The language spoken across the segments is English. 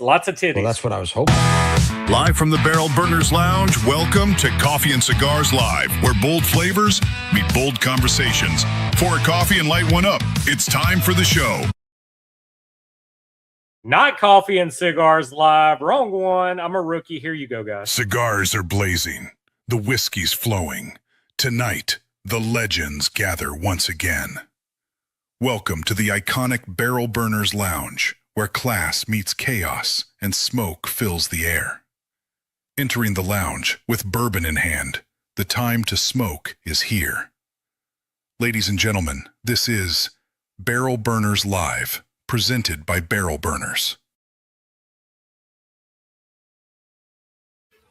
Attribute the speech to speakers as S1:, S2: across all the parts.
S1: Lots of
S2: Well,
S1: titties.
S2: that's what I was hoping.
S3: Live from the Barrel Burners Lounge, welcome to Coffee and Cigars Live, where bold flavors meet bold conversations. Pour a coffee and light one up. It's time for the show.
S1: Not Coffee and Cigars Live. Wrong one. I'm a rookie. Here you go, guys.
S3: Cigars are blazing. The whiskey's flowing. Tonight, the legends gather once again. Welcome to the iconic Barrel Burners Lounge, where class meets chaos and smoke fills the air. Entering the lounge with bourbon in hand, the time to smoke is here. Ladies and gentlemen, this is Barrel Burners Live, presented by Barrel Burners.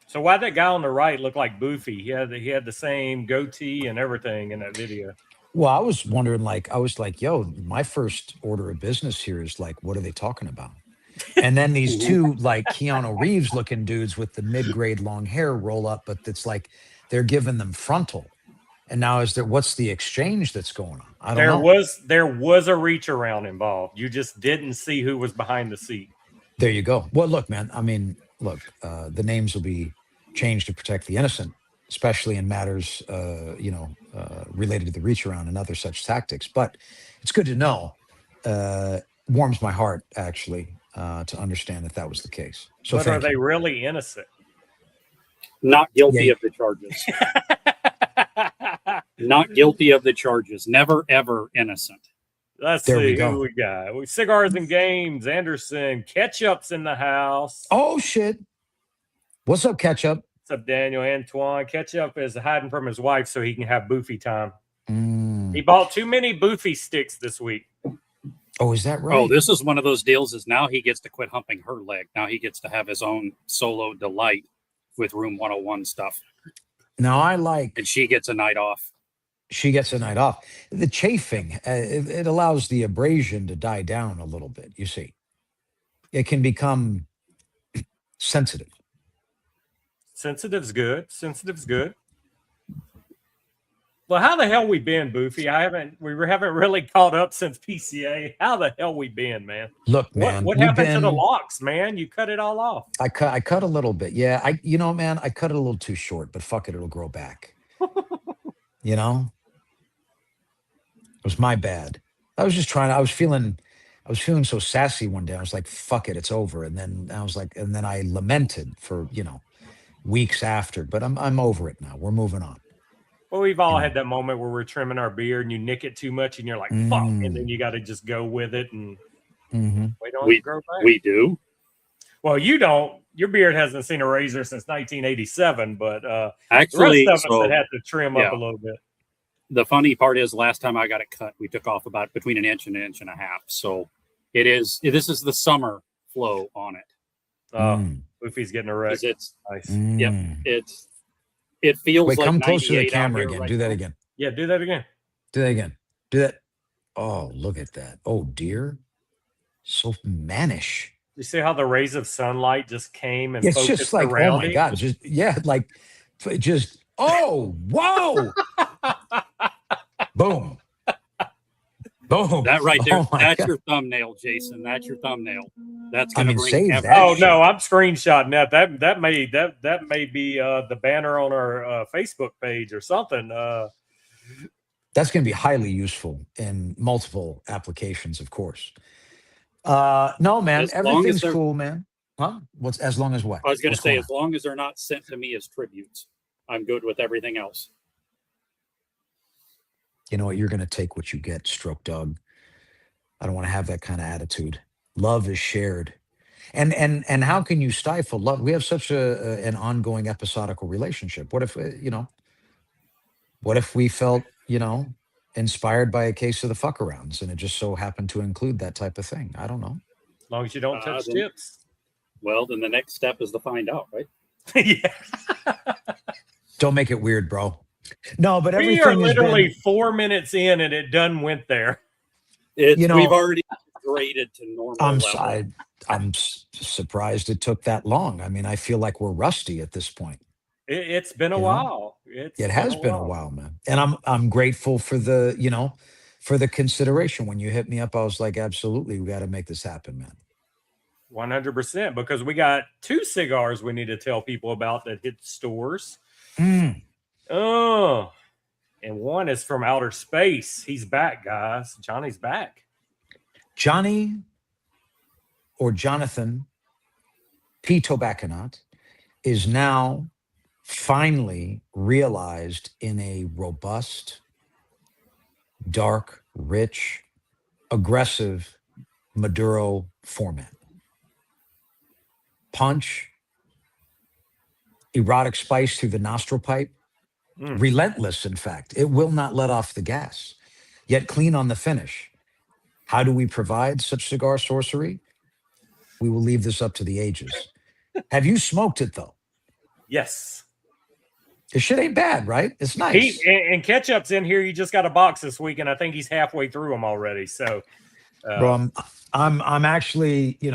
S1: So why'd that guy on the right look like Boofy? He had the same goatee and everything in that video.
S2: Well, I was wondering, I was like, yo, my first order of business here is like, what are they talking about? And then these two like Keanu Reeves looking dudes with the mid-grade long hair roll up, but it's like they're giving them frontal. And now what's the exchange that's going on? I don't know.
S1: There was a reach around involved. You just didn't see who was behind the seat.
S2: There you go. Well, look, man, I mean, the names will be changed to protect the innocent, especially in matters, related to the reach around and other such tactics. But it's good to know. Warms my heart, actually, to understand that was the case. So,
S1: but are they really innocent?
S4: Not guilty of the charges. Not guilty of the charges. Never, ever innocent.
S1: Let's see who we got. Cigars and Games, Anderson. Ketchup's in the house.
S2: Oh, shit. What's up, Ketchup?
S1: What's up, Daniel? Antoine. Ketchup is hiding from his wife so he can have Boofy time. He bought too many Boofy sticks this week.
S2: Oh, is that right?
S4: Oh, this is one of those deals is now he gets to quit humping her leg. Now he gets to have his own solo delight with Room 101 stuff.
S2: Now
S4: and she gets a night off.
S2: She gets a night off. The chafing, it allows the abrasion to die down a little bit, you see. It can become sensitive.
S1: Sensitive's good. Sensitive's good. Well, how the hell we been, Boofy? We haven't really caught up since PCA. How the hell we been, man?
S2: Look, man.
S1: What happened to the locks, man? You cut it all off.
S2: I cut a little bit. Yeah, man, I cut it a little too short, but fuck it, it'll grow back. It was my bad. I was feeling so sassy one day. I was like, fuck it, it's over. And then I lamented for, weeks after, but I'm over it now. We're moving on.
S1: Well, we've all had that moment where we're trimming our beard and you nick it too much and you're like, fuck. And then you got to just go with it and wait on it to grow back.
S4: We do.
S1: Well, you don't. Your beard hasn't seen a razor since 1987, but
S4: actually,
S1: the rest of us had to trim up a little bit.
S4: The funny part is last time I got it cut, we took off about between an inch and a half. So this is the summer flow on it.
S1: Boofy's getting a wreck.
S4: It's
S1: nice.
S4: Yep. It feels
S2: Wait,
S4: like
S2: come close to the camera again.
S4: Right
S2: do that
S4: now.
S2: again.
S1: Yeah, do that again.
S2: Do that again. Do that. Oh, look at that. Oh, dear. So mannish.
S1: You see how the rays of sunlight just came and
S2: it's just like,
S1: around
S2: oh my God. Oh, whoa. Boom. Boom.
S4: That right there.
S2: Oh
S4: that's
S2: God.
S4: your thumbnail, Jason. That's your thumbnail. That's
S2: I
S4: going to
S2: mean,
S4: bring
S2: save
S4: every-
S2: that.
S1: Oh no, I'm screenshotting that. That may be the banner on our Facebook page or something.
S2: That's going to be highly useful in multiple applications, of course. No, man,
S4: As long
S2: everything's
S4: as they're-
S2: cool, man. Huh? What's as long as what?
S4: I was going to
S2: What's
S4: say,
S2: going
S4: as long as they're not sent to me as tributes, I'm good with everything else.
S2: You know what? You're going to take what you get, Stroke Dog. I don't want to have that kind of attitude. Love is shared. And how can you stifle love? We have such an ongoing episodical relationship. What if, what if we felt, inspired by a case of the fuck arounds and it just so happened to include that type of thing? I don't know.
S1: As long as you don't touch
S4: then-
S1: tips.
S4: Well, then the next step is to find out, right?
S1: Yeah.
S2: Don't make it weird, bro. No, but
S1: We
S2: everything
S1: are
S2: has
S1: literally
S2: been,
S1: 4 minutes in and it done went there.
S4: We've
S2: know-
S4: already graded to normal level.
S2: I'm surprised it took that long. I mean, I feel like we're rusty at this point.
S1: It's been a
S2: You know?
S1: while.
S2: It has been a while, man. And I'm grateful for the consideration. When you hit me up, I was like, absolutely, we got to make this happen, man.
S1: 100%, because we got 2 cigars we need to tell people about that hit stores. Oh, and one is from outer space. He's back, guys. Johnny's back.
S2: Johnny or Jonathan P. Tobacconat is now finally realized in a robust, dark, rich, aggressive Maduro format. Punch, erotic spice through the nostril pipe, relentless, in fact. It will not let off the gas, yet clean on the finish. How do we provide such cigar sorcery? We will leave this up to the ages. Have you smoked it, though?
S1: Yes.
S2: This shit ain't bad, right? It's nice.
S1: And Ketchup's in here. He just got a box this week, and I think he's halfway through them already. So,
S2: bro, I'm actually, it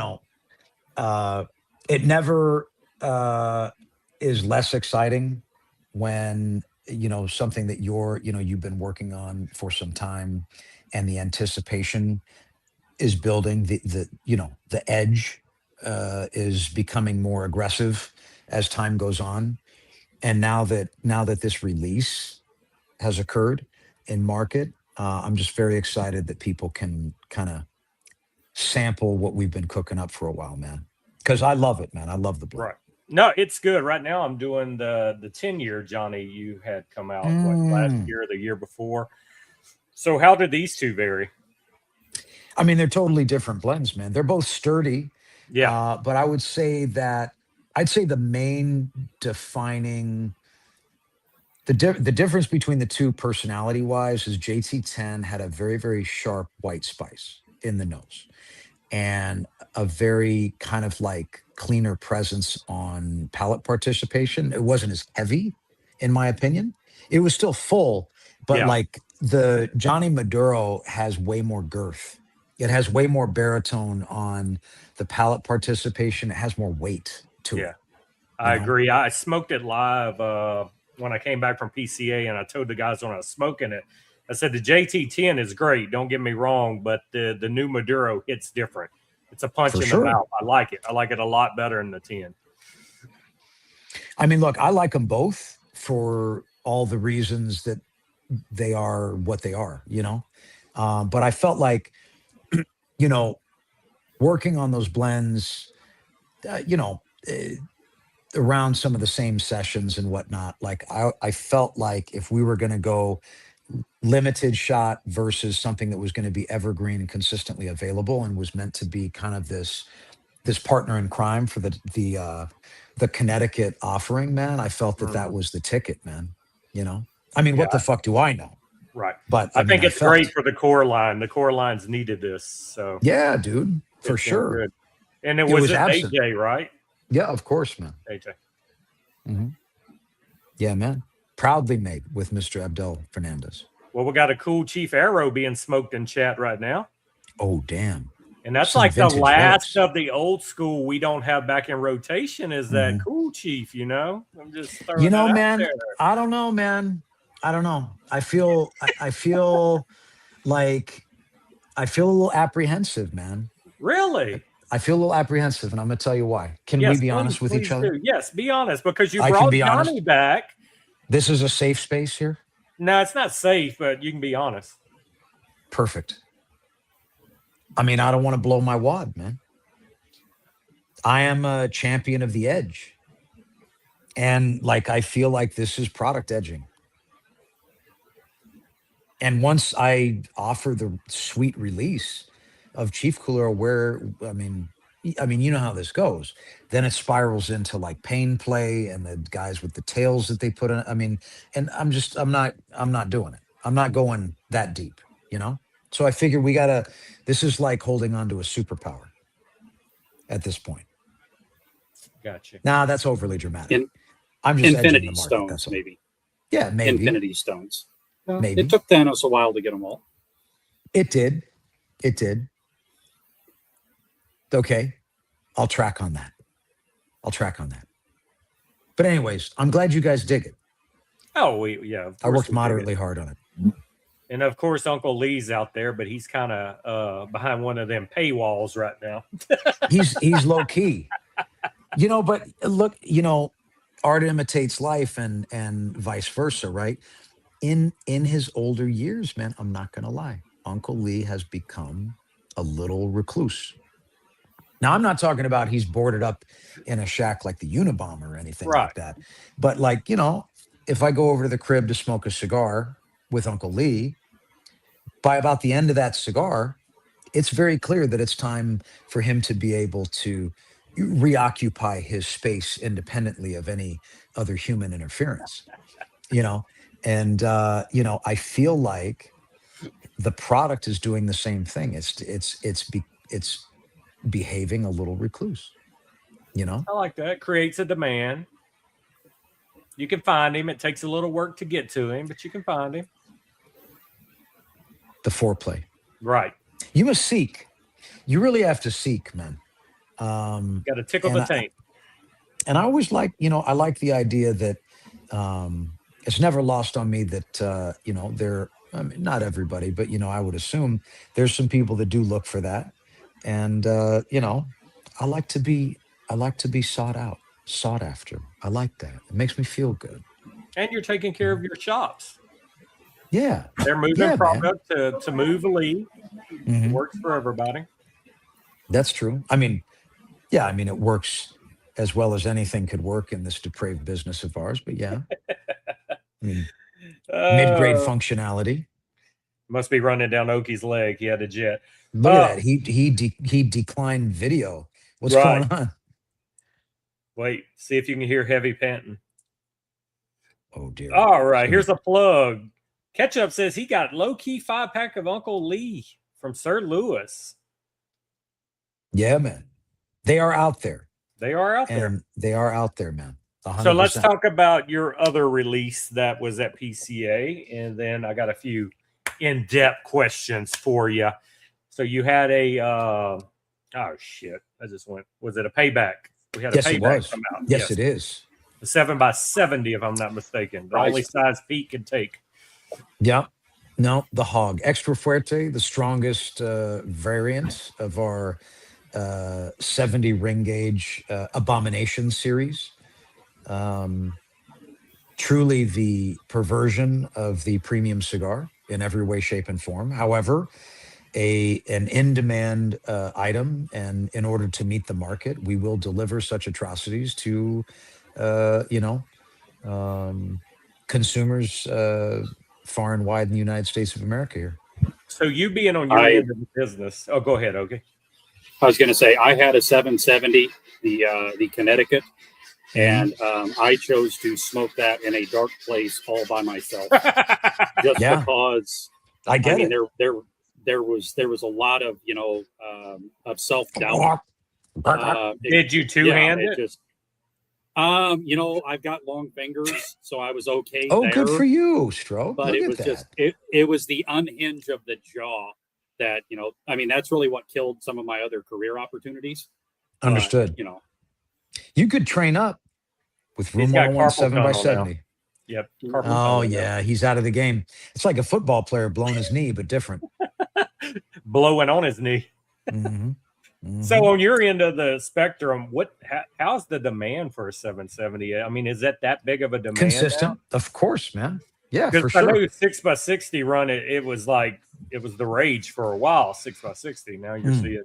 S2: never is less exciting when something that you've been working on for some time, and the anticipation is building. The edge is becoming more aggressive as time goes on. And now that this release has occurred in market, I'm just very excited that people can kind of sample what we've been cooking up for a while, man. Because I love it, man. I love the blend.
S1: Right. No, it's good. Right now I'm doing the 10-year, Johnny, you had come out last year or the year before. So how did these two vary?
S2: I mean, they're totally different blends, man. They're both sturdy.
S1: Yeah.
S2: But I would say the main defining the difference between the two personality wise is JT10 had a very, very sharp white spice in the nose and a very kind of like cleaner presence on palate participation. It wasn't as heavy, in my opinion. It was still full, but like the Johnny Maduro has way more girth. It has way more baritone on the palate participation. It has more weight to it.
S1: I agree. I smoked it live when I came back from PCA, and I told the guys when I was smoking it, I said the JT10 is great. Don't get me wrong, but the new Maduro hits different. It's a punch in the mouth. I like it. I like it a lot better than the 10.
S2: I mean, look, I like them both for all the reasons that they are what they are, but I felt like, working on those blends, around some of the same sessions and whatnot, like I felt like if we were going to go limited shot versus something that was going to be evergreen and consistently available and was meant to be kind of this partner in crime for the Connecticut offering, man, I felt that was the ticket, man. I mean, what the fuck do I know?
S1: Right.
S2: But
S1: I think it's great for the core line. The core lines needed this. So
S2: yeah, dude, for sure.
S1: Good. And it was AJ, right?
S2: Yeah, of course, man.
S1: AJ.
S2: Mm-hmm. Yeah, man. Proudly made with Mr. Abdel Fernandez.
S1: Well, we got a cool Chief Arrow being smoked in chat right now.
S2: Oh, damn.
S1: And that's like the last of the old school we don't have back in rotation is that cool Chief, I'm just throwing that out
S2: man,
S1: there.
S2: I don't know, man. I don't know. I feel like I feel a little apprehensive, man.
S1: Really?
S2: I feel a little apprehensive, and I'm going to tell you why. Can we be honest with each other?
S1: Yes, be honest, because you brought Johnny back.
S2: This is a safe space here?
S1: No, it's not safe, but you can be honest.
S2: Perfect. I mean, I don't want to blow my wad, man. I am a champion of the edge. And I feel like this is product edging. And once I offer the sweet release of Chief Cooler, I mean, you know how this goes. Then it spirals into pain play and the guys with the tails that they put in. I mean, and I'm not doing it. I'm not going that deep, So I figure this is like holding on to a superpower at this point.
S1: Gotcha.
S2: Nah, that's overly dramatic. I'm just
S4: Infinity
S2: edging the market,
S4: Stones, maybe.
S2: Yeah, maybe.
S4: Infinity Stones.
S2: Maybe.
S4: It took Thanos a while to get them all.
S2: It did. Okay. I'll track on that. But anyways, I'm glad you guys dig it.
S1: Oh, yeah.
S2: I worked moderately hard on it.
S1: And of course, Uncle Lee's out there, but he's kind of behind one of them paywalls right now.
S2: He's low key, but look, art imitates life and vice versa, right? In his older years, man, I'm not gonna lie, Uncle Lee has become a little recluse. Now, I'm not talking about he's boarded up in a shack like the Unabomber or anything
S1: Right.
S2: like that. But like, if I go over to the crib to smoke a cigar with Uncle Lee, by about the end of that cigar, it's very clear that it's time for him to be able to reoccupy his space independently of any other human interference. And I feel like the product is doing the same thing. It's behaving a little recluse.
S1: I like that. Creates a demand. You can find him. It takes a little work to get to him, but you can find him.
S2: The foreplay.
S1: Right.
S2: You must seek. You really have to seek, man.
S1: Got to tickle the taint.
S2: And I always I like the idea that it's never lost on me that not everybody, but I would assume there's some people that do look for that. And I like to be sought out, sought after. I like that. It makes me feel good.
S1: And you're taking care of your shops.
S2: Yeah.
S1: They're moving product to move Lee.
S2: Mm-hmm.
S1: It works for everybody.
S2: That's true. I mean, it works as well as anything could work in this depraved business of ours, but yeah. I mean, mid-grade functionality.
S1: Must be running down Oki's leg. He had a jet.
S2: Look at that. He declined video. What's going on?
S1: Wait, see if you can hear heavy panting.
S2: Oh dear.
S1: All right, here's a plug. Ketchup says he got low-key 5-pack of Uncle Lee from Sir Lewis.
S2: Yeah, man. They are out there.
S1: They are out there.
S2: They are out there, man. 100%.
S1: So let's talk about your other release that was at PCA, and then I got a few in-depth questions for you. So you had a oh shit! I just went. Was it a payback? We had a payback come out.
S2: Yes, it is.
S1: The 7x70, if I'm not mistaken. The only size Pete can take.
S2: Yeah. No, the hog. Extra Fuerte, the strongest variant of our 70 ring gauge Abomination series. Truly the perversion of the premium cigar in every way, shape, and form. However, an in-demand item, and in order to meet the market, we will deliver such atrocities to consumers far and wide in the United States of America here.
S1: So you being on your end of the business. Oh, go ahead, okay.
S4: I was going to say, I had a 770, the Connecticut, and I chose to smoke that in a dark place all by myself, just because. I mean, there was a lot of of self-doubt.
S1: Did you two-hand it?
S4: I've got long fingers, so I was okay.
S2: Oh, good for you, Stroke.
S4: But it was just it was the unhinge of the jaw that I mean, that's really what killed some of my other career opportunities.
S2: Understood. You could train up with room 101 7x70.
S1: Yep.
S2: Oh yeah, he's out of the game. It's like a football player blowing his knee, but different.
S1: Blowing on his knee.
S2: Mm-hmm. Mm-hmm.
S1: So on your end of the spectrum, how's the demand for a 770? I mean, is that big of a demand?
S2: Consistent,
S1: now?
S2: Of course, man. Yeah, for
S1: sure. I know 6x60 run. It was the rage for a while. 6x60. Now you're seeing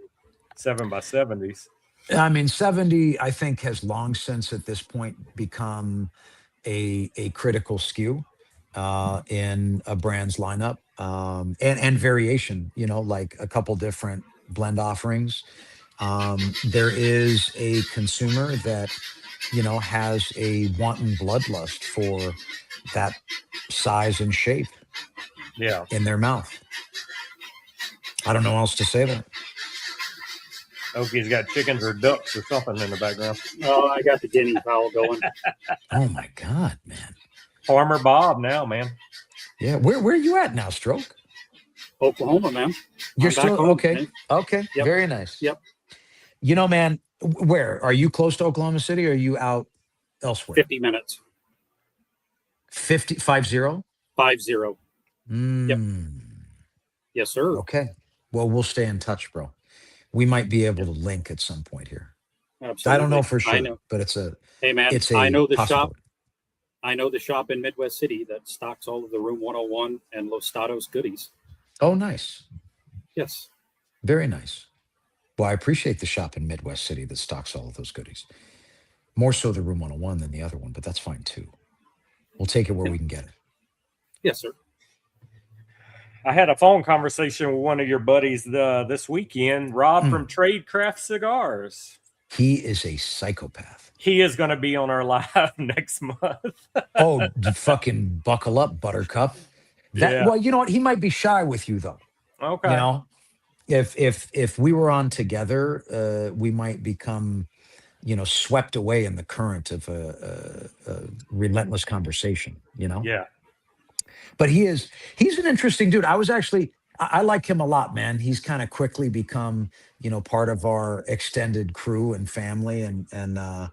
S1: 7x70s.
S2: I mean, 70, I think, has long since at this point become a critical SKU in a brand's lineup, and variation. Like a couple different blend offerings. There is a consumer that has a wanton bloodlust for that size and shape in their mouth. I don't know how else to say that.
S1: Oki's got chickens or ducks or something in the background.
S4: Oh, I got the guinea fowl going.
S2: Oh my God, man.
S1: Farmer Bob now, man.
S2: Yeah. Where are you at now, Stroke?
S4: Oklahoma, man.
S2: You're still okay. Man. Okay.
S4: Yep.
S2: Very nice.
S4: Yep.
S2: Man, where are you? Close to Oklahoma City, or are you out elsewhere?
S4: 50 minutes.
S2: 50. 50?
S4: 50. Yes, sir.
S2: Okay. Well, we'll stay in touch, bro. We might be able to link at some point here.
S4: Absolutely.
S2: I don't know for sure,
S4: I know.
S2: but
S4: Hey, man,
S2: it's
S4: I
S2: a
S4: know the shop.
S2: possibility.
S4: I know the shop in Midwest City that stocks all of the Room 101 and Los Stados goodies.
S2: Oh, nice.
S4: Yes.
S2: Very nice. Well, I appreciate the shop in Midwest City that stocks all of those goodies. More so the Room 101 than the other one, but that's fine too. We'll take it where we can get it.
S4: Yes, sir.
S1: I had a phone conversation with one of your buddies this weekend, Rob from Tradecraft Cigars.
S2: He is a psychopath.
S1: He is going to be on our live next month.
S2: Oh, fucking buckle up, Buttercup. Well, you know what? He might be shy with you though.
S1: Okay.
S2: You know, if we were on together, we might become, swept away in the current of a relentless conversation.
S1: Yeah.
S2: But he's an interesting dude. I like him a lot, man. He's kind of quickly become, part of our extended crew and family, and I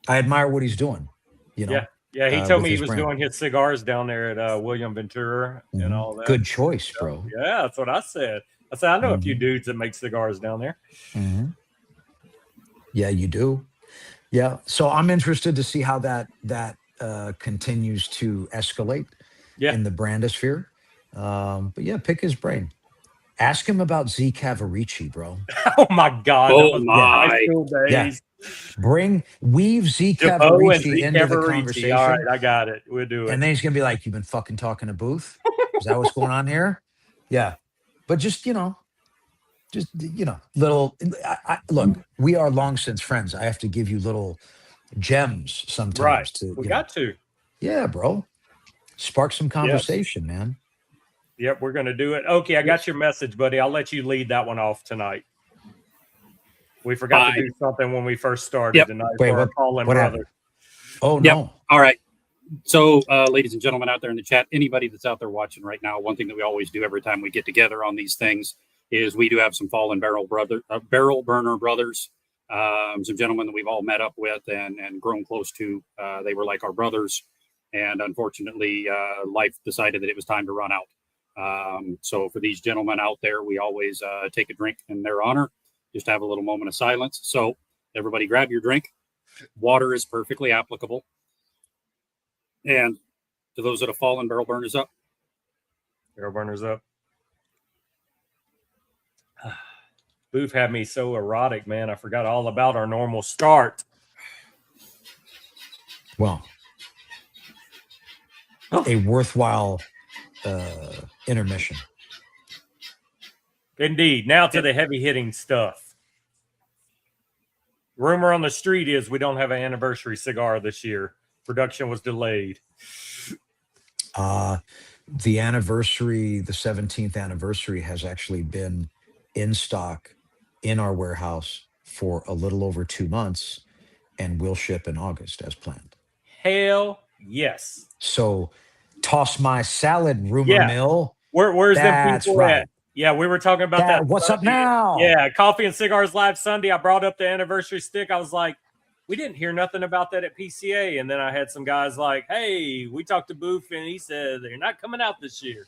S2: admire what he's doing.
S1: Yeah. He told me he was doing his cigars down there at William Ventura and all that.
S2: Good choice, bro.
S1: Yeah, that's what I said. I said I know a few dudes that make cigars down there.
S2: Yeah, you do. Yeah, so I'm interested to see how that continues to escalate in the brandosphere. But yeah, pick his brain. Ask him about Z Cavarici, bro.
S1: Oh my God!
S4: Oh my!
S1: High school days.
S2: Weave Z Cavarici into the conversation.
S1: All right, I got it. We'll do it.
S2: And then he's gonna be like, "You've been fucking talking to Booth? Is that what's going on here?" Yeah, but just little. Look, we are long since friends. I have to give you little gems sometimes.
S1: Right. We got to.
S2: Yeah, bro. Spark some conversation, man.
S1: Yep, we're gonna do it. Okay, I got your message, buddy. I'll let you lead that one off tonight. We forgot to do something when we first started tonight for our fallen brother.
S2: Oh, no.
S4: All right. So, ladies and gentlemen out there in the chat, anybody that's out there watching right now, one thing that we always do every time we get together on these things is we do have some fallen barrel burner brothers, some gentlemen that we've all met up with and grown close to. They were like our brothers. And unfortunately, life decided that it was time to run out. So for these gentlemen out there, we always take a drink in their honor. Just have a little moment of silence. So everybody grab your drink. Water is perfectly applicable. And to those that have fallen, barrel burners up.
S1: Barrel burners up. Booth had me so erotic, man. I forgot all about our normal start.
S2: Well, a worthwhile intermission.
S1: Indeed. Now to the heavy hitting stuff. Rumor on the street is we don't have an anniversary cigar this year. Production was delayed.
S2: The anniversary, the 17th anniversary, has actually been in stock in our warehouse for a little over 2 months and will ship in August as planned.
S1: Hell yes.
S2: So toss my salad, rumor mill.
S1: Where's them people
S2: right.
S1: at? Yeah, we were talking about that.
S2: What's up now?
S1: Yeah, Coffee and Cigars Live Sunday. I brought up the anniversary stick. I was like, we didn't hear nothing about that at PCA. And then I had some guys like, hey, we talked to Booth and he said they're not coming out this year.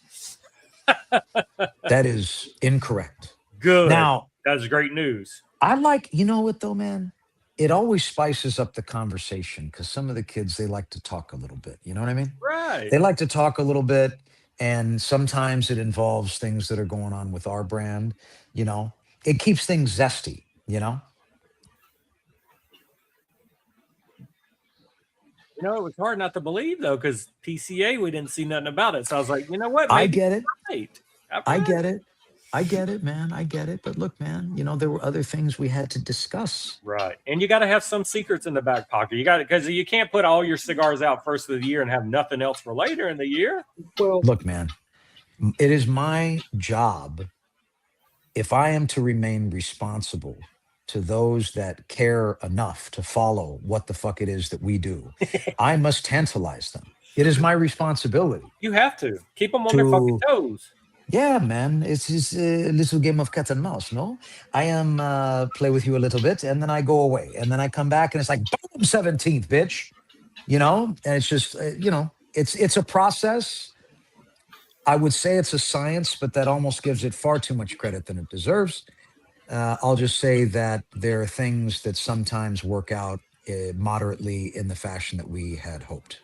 S2: That is incorrect.
S1: Good.
S2: Now,
S1: that's great news.
S2: I like, you know what though, man? It always spices up the conversation because some of the kids, they like to talk a little bit. You know what I mean?
S1: Right.
S2: They like to talk a little bit. And sometimes it involves things that are going on with our brand. It keeps things zesty,
S1: it was hard not to believe, though, because PCA, we didn't see nothing about it. So I was like, you know what?
S2: I get it.
S1: Right.
S2: I get it. I get it, man. I get it. But look, man, there were other things we had to discuss.
S1: Right. And you got to have some secrets in the back pocket. You got to, because you can't put all your cigars out first of the year and have nothing else for later in the year.
S2: Well, look, man, it is my job, if I am to remain responsible to those that care enough to follow what the fuck it is that we do, I must tantalize them. It is my responsibility.
S1: You have to keep them on their fucking toes.
S2: Yeah, man, it's a little game of cat and mouse, no? I am play with you a little bit, and then I go away, and then I come back, and it's like, boom, 17th, bitch, and it's just, it's a process. I would say it's a science, but that almost gives it far too much credit than it deserves. I'll just say that there are things that sometimes work out moderately in the fashion that we had hoped.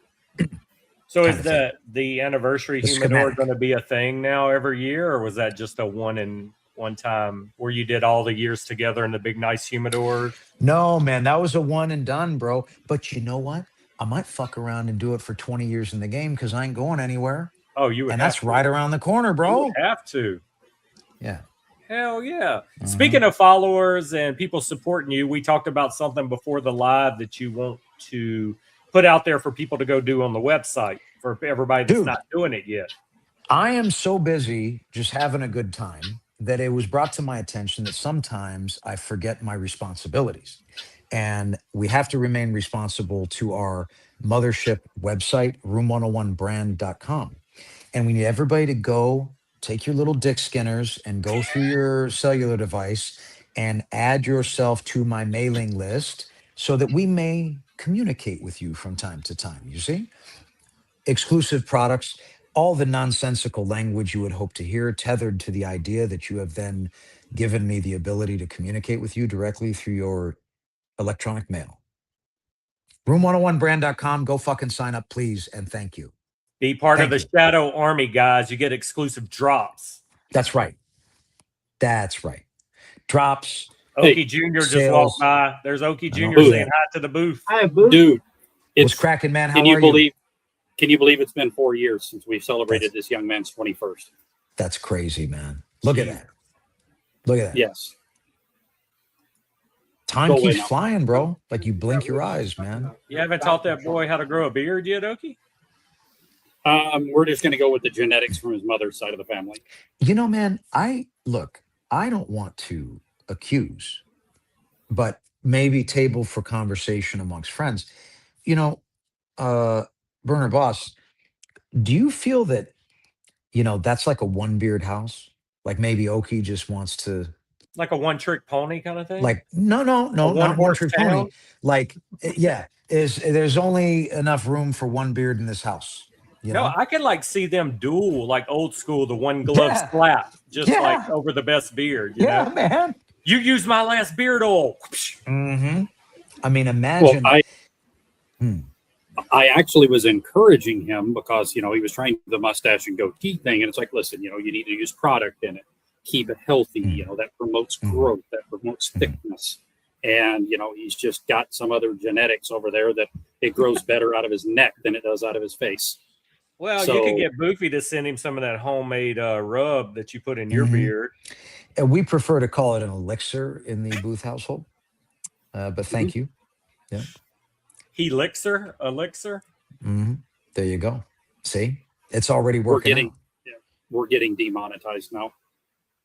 S1: So
S2: kind
S1: is
S2: of thing.
S1: the anniversary
S2: The
S1: humidor
S2: schematic.
S1: going to be a thing now every year, or was that just a one time where you did all the years together in the big nice humidors?
S2: No, man, that was a one and done, bro. But you know what? I might fuck around and do it for 20 years in the game because I ain't going anywhere.
S1: Oh, you would
S2: And
S1: have
S2: that's
S1: to.
S2: right around the corner,
S1: You would
S2: bro.
S1: have to.
S2: Yeah.
S1: Hell yeah.
S2: Mhm.
S1: Speaking of followers and people supporting you, we talked about something before the live that you want to put out there for people to go do on the website for everybody that's
S2: Dude,
S1: not doing it yet.
S2: I am so busy just having a good time that it was brought to my attention that sometimes I forget my responsibilities. And we have to remain responsible to our mothership website, room101brand.com. And we need everybody to go take your little dick skinners and go through your cellular device and add yourself to my mailing list so that we may communicate with you from time to time. You see? Exclusive products, all the nonsensical language you would hope to hear, tethered to the idea that you have then given me the ability to communicate with you directly through your electronic mail. Room101brand.com. Go fucking sign up, please, and thank you.
S1: Be part of
S2: Thank
S1: the
S2: you.
S1: Shadow Army, guys. You get exclusive drops.
S2: That's right. That's right. Drops,
S4: Hey,
S1: Okie Jr. just walked
S2: sales.
S1: by. There's Okie
S2: I don't
S1: Jr.
S2: do
S1: saying
S2: that.
S1: hi to the booth.
S5: Hi, Boo.
S4: dude,
S2: What's
S4: it's
S2: cracking, man?
S4: can
S2: How
S4: you
S2: are you?
S4: believe can you believe it's been 4 years since we've celebrated
S2: That's
S4: this young man's 21st?
S2: that's crazy, man. Look at
S1: Jeez.
S2: that. Look at that.
S4: Yes.
S2: Time
S4: Go away
S2: keeps
S4: now.
S2: flying, bro. Like you blink your eyes, man.
S1: You haven't taught that boy how to grow a beard yet, Okie?
S4: We're just going to go with the genetics from his mother's side of the family.
S2: You know, man, I don't want to accuse, but maybe table for conversation amongst friends. You know, Burner Boss, do you feel that, that's like a one beard house? Like maybe Okie just wants to
S1: Like a one trick pony kind of thing?
S2: like no, no,
S1: A
S2: no,
S1: one
S2: not one
S1: horse
S2: trick pony.
S1: town?
S2: Like yeah, is there's only enough room for one beard in this house, you
S1: No,
S2: know?
S1: I could like see them duel like old school, the one glove
S2: Yeah.
S1: slap, just like
S2: Yeah.
S1: over the best beard,
S2: Yeah, man.
S1: You use my last beard oil.
S2: Mm-hmm. I mean,
S4: Well,
S2: imagine.
S4: I actually was encouraging him because, he was trying to do the mustache and goatee thing. And it's like, listen, you need to use product in it, keep it healthy. That promotes growth, that promotes thickness. And, he's just got some other genetics over there that it grows better out of his neck than it does out of his face.
S1: Well,
S4: So-
S1: you could get Boofy to send him some of that homemade rub that you put in your beard.
S2: And we prefer to call it an elixir in the Booth household. But thank you. Yeah.
S1: Elixir?
S2: Mm-hmm. There you go. See, it's already
S4: We're
S2: working
S4: getting,
S2: out.
S4: we're getting demonetized now.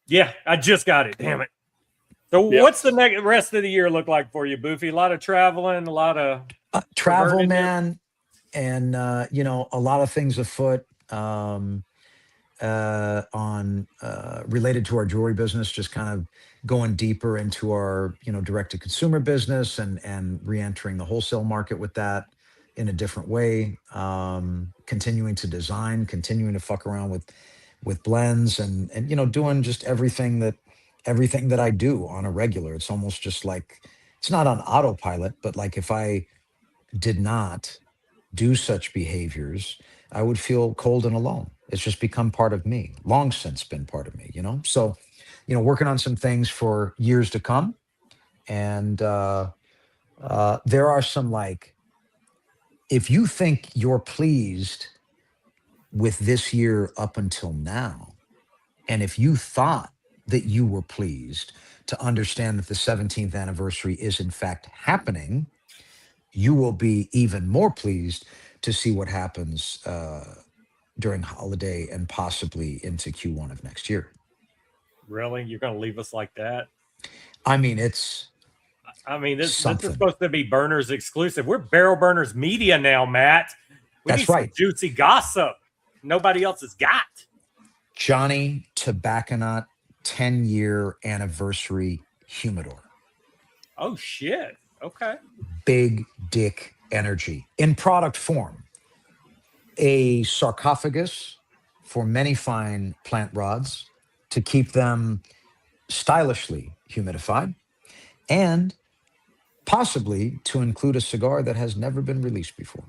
S1: Yeah, I just got it. Damn it. So
S4: Yeah.
S1: what's the rest of the year look like for you, Boofy? A lot of traveling, a lot of
S2: Travel,
S1: perverted-
S2: man, and a lot of things afoot on related to our jewelry business. Just kind of going deeper into our direct to consumer business and re-entering the wholesale market with that in a different way. Continuing to design, continuing to fuck around with blends, and doing just everything that I do on a regular. It's almost just like it's not on autopilot, but like if I did not do such behaviors, I would feel cold and alone. It's just become part of me, long since been part of me, So, working on some things for years to come. And there are some if you think you're pleased with this year up until now, and if you thought that you were pleased to understand that the 17th anniversary is in fact happening, you will be even more pleased to see what happens during holiday and possibly into Q1 of next year.
S1: Really? You're going to leave us like that?
S2: I mean,
S1: this is
S2: something.
S1: supposed to be Burners exclusive. We're Barrel Burners Media now, Matt. We
S2: That's
S1: need some
S2: right.
S1: juicy gossip nobody else has got.
S2: Johnny Tobacconaut 10-year anniversary humidor.
S1: Oh, shit. Okay.
S2: Big dick energy in product form. a sarcophagus for many fine plant rods to keep them stylishly humidified, and possibly to include a cigar that has never been released before.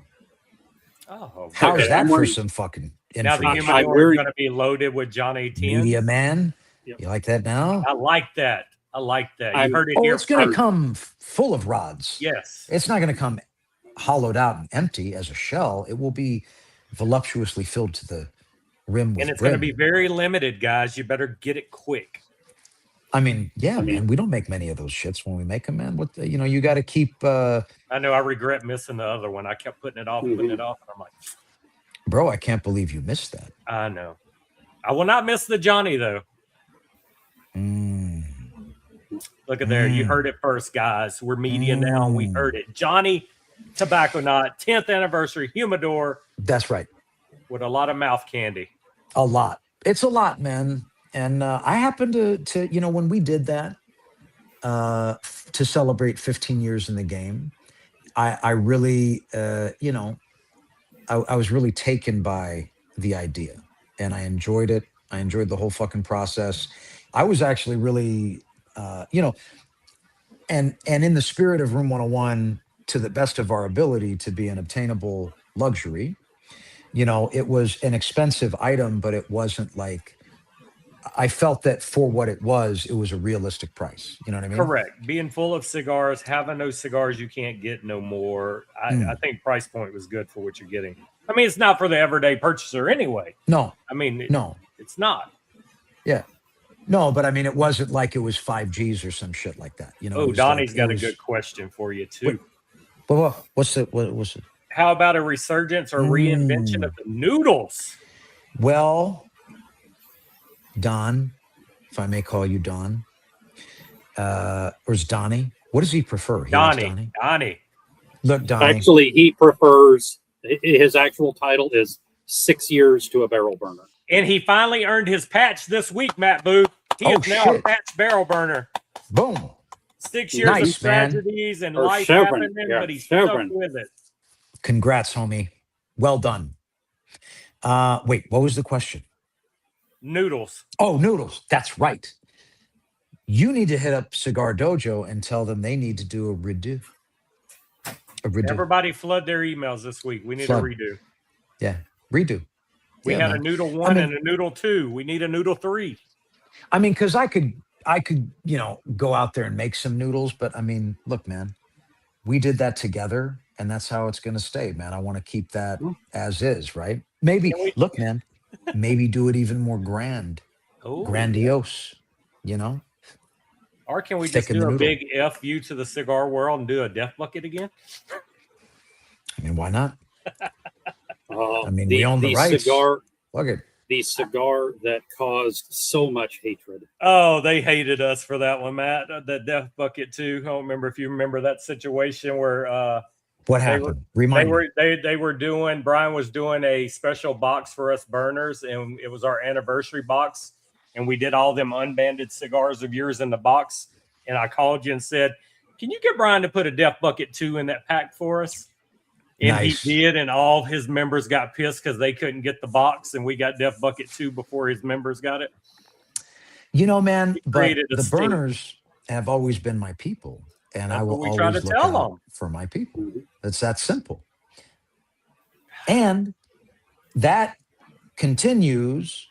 S1: Oh,
S2: How's
S4: Okay,
S2: that
S4: I'm
S2: for
S4: wearing-
S2: some fucking
S1: now the
S2: information?
S4: I'm
S1: humidor is
S4: wearing-
S1: going to be loaded with Johnny 10.
S2: Media man,
S4: Yep.
S2: you like that now?
S1: I like that. I like that. You
S4: I'm-
S1: heard it
S2: Oh,
S1: here
S2: it's going to
S1: first.
S2: come full of rods.
S1: Yes.
S2: It's not going to come hollowed out and empty as a shell. It will be voluptuously filled to the rim with
S1: And it's going to
S2: brim.
S1: be very limited, guys. You better get it quick.
S2: I mean, yeah,
S4: I mean-
S2: man. We don't make many of those shits when we make them, man. What the, you got to keep,
S1: I know I regret missing the other one. I kept putting it off, putting it off. And I'm like,
S2: bro. I can't believe you missed that.
S1: I know. I will not miss the Johnny, though.
S2: Mm.
S1: Look at there. You heard it first, guys. We're media now. And we heard it. Johnny Tobacco Knot, 10th anniversary humidor
S2: That's right.
S1: with a lot of mouth candy.
S2: A lot. It's a lot, man. And I happened to when we did that to celebrate 15 years in the game, I really, I was really taken by the idea, and I enjoyed it. I enjoyed the whole fucking process. I was actually really, and in the spirit of Room 101, to the best of our ability, to be an obtainable luxury. It was an expensive item, but it wasn't like, I felt that for what it was a realistic price. You know what I mean?
S1: Correct. Being full of cigars, having those cigars you can't get no more. I think price point was good for what you're getting. I mean, it's not for the everyday purchaser anyway.
S2: No,
S1: I mean,
S2: no.
S1: it's not.
S2: Yeah. No, but I mean, it wasn't like it was 5Gs or some shit like that. It
S1: Oh,
S2: was
S1: Donnie's
S2: like-
S1: got
S2: it
S1: a
S2: was-
S1: good question for you, too.
S2: What's it?
S1: How about a resurgence or reinvention of the noodles?
S2: Well, Don, if I may call you Don, or is Donnie? What does he prefer? He likes
S1: Donnie.
S2: Look, Donnie.
S4: Actually, he prefers, his actual title is 6 years to a barrel burner.
S1: And he finally earned his patch this week, Matt Booth. He is now a
S2: shit.
S1: patch barrel burner.
S2: Boom.
S1: 6 years
S2: Nice,
S1: of
S2: man.
S1: tragedies and
S4: Or
S1: life
S4: Chevron,
S1: happening,
S4: yeah,
S1: but he's
S4: Chevron.
S1: stuck with it.
S2: Congrats, homie. Well done. Wait, what was the question?
S1: Noodles.
S2: Oh, noodles. That's right. You need to hit up Cigar Dojo and tell them they need to do a redo.
S1: Everybody flood their emails this week. We need
S2: Flood.
S1: a redo.
S2: Yeah, redo.
S1: We
S2: Yeah,
S1: had
S2: man.
S1: a noodle 1
S2: mean-
S1: and a noodle 2. We need a noodle 3.
S2: I mean, because I could, go out there and make some noodles, but I mean, look, man, we did that together, and that's how it's going to stay, man. I want to keep that as is, right? Maybe, look, man, maybe do it even more grandiose,
S1: Or can we just
S2: Thicken the
S1: do a
S2: noodle.
S1: big FU to the cigar world and do a death bucket again?
S2: I mean, why not? I mean,
S4: the,
S2: we own the
S4: the
S2: rights.
S4: cigar,
S2: Look it.
S4: the cigar that caused so much hatred.
S1: Oh, they hated us for that one, Matt. The death bucket too. I don't remember if you remember that situation where
S2: What happened? Remind me.
S1: they were doing, Brian was doing a special box for us burners, and it was our anniversary box, and we did all them unbanded cigars of yours in the box. And I called you and said, "Can you get Brian to put a death bucket 2 in that pack for us?" And
S2: Nice.
S1: he did, and all his members got pissed because they couldn't get the box, and we got Death Bucket 2 before his members got it.
S2: Man, but
S1: created a
S2: the
S1: stink.
S2: burners have always been my people, and I
S1: That's
S2: will
S1: what we try
S2: always
S1: to
S2: look
S1: tell
S2: out
S1: them.
S2: for my people. It's that simple. And that continues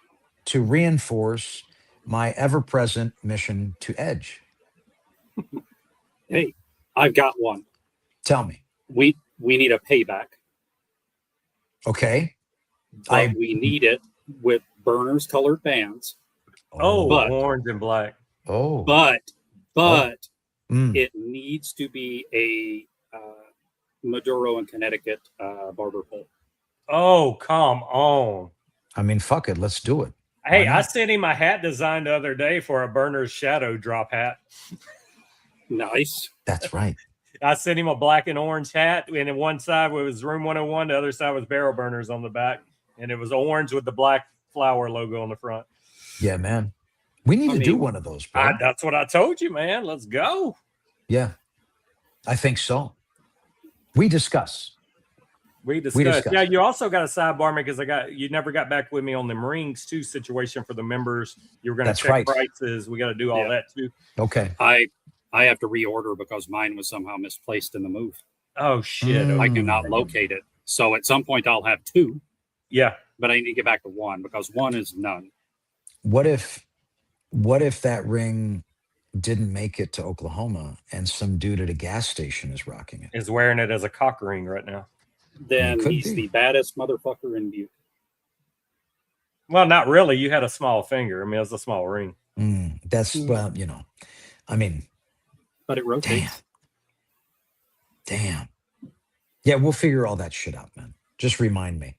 S2: to reinforce my ever-present mission to edge.
S4: Hey, I've got one.
S2: Tell me.
S4: We need a payback.
S2: Okay.
S4: But we need it with burners colored bands.
S1: Oh,
S4: But-
S1: orange and black.
S2: Oh.
S4: But
S2: Mm.
S4: it needs to be a Maduro in Connecticut barber pole.
S1: Oh, come on.
S2: I mean, fuck it. Let's do it.
S1: Hey,
S2: Why
S1: I
S2: not?
S1: sent him a hat design the other day for a burner's shadow drop hat.
S4: Nice.
S2: That's right.
S1: I sent him a black and orange hat, and in one side was Room 101, the other side was Barrel Burners on the back, and it was orange with the black flower logo on the front.
S2: Yeah, man. We need to do one of those, bro.
S1: That's what I told you, man. Let's go.
S2: Yeah. I think so. We discuss.
S1: We discussed. Yeah, you also got a sidebar because you never got back with me on the rings too situation for the members. You were going to check prices. We got to do all that too.
S2: Okay.
S4: I have to reorder because mine was somehow misplaced in the move.
S1: Oh shit!
S4: I cannot locate it. So at some point I'll have 2.
S1: Yeah,
S4: but I need to get back to 1 because 1 is none.
S2: What if that ring didn't make it to Oklahoma and some dude at a gas station is rocking it?
S1: Is wearing it as a cock ring right now.
S4: Then he's the baddest motherfucker in Butte.
S1: Well, not really. You had a small finger. I mean, it was a small ring.
S2: That's, well, I mean.
S4: But it rotates.
S2: Damn. Yeah, we'll figure all that shit out, man. Just remind me.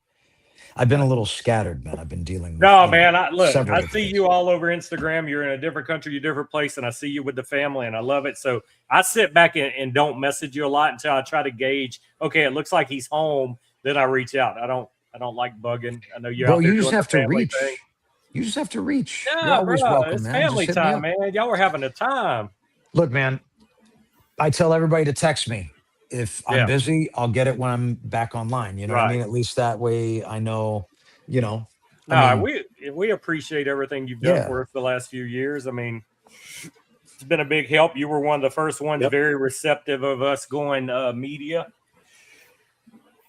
S2: I've been a little scattered, man. I've been dealing with.
S1: No, man. I see you all over Instagram. You're in a different country, a different place, and I see you with the family, and I love it. So I sit back and don't message you a lot until I try to gauge. Okay, it looks like he's home. Then I reach out. I don't like bugging. I know you're.
S2: Bro, you just have to reach. Thing. You just have to reach.
S1: Yeah,
S2: you're always welcome,
S1: it's
S2: man.
S1: Family time, man. Y'all were having a time.
S2: Look, man. I tell everybody to text me. If I'm busy, I'll get it when I'm back online. You know what I mean? At least that way I know,
S1: we appreciate everything you've done for us the last few years. I mean, it's been a big help. You were one of the first ones very receptive of us going media.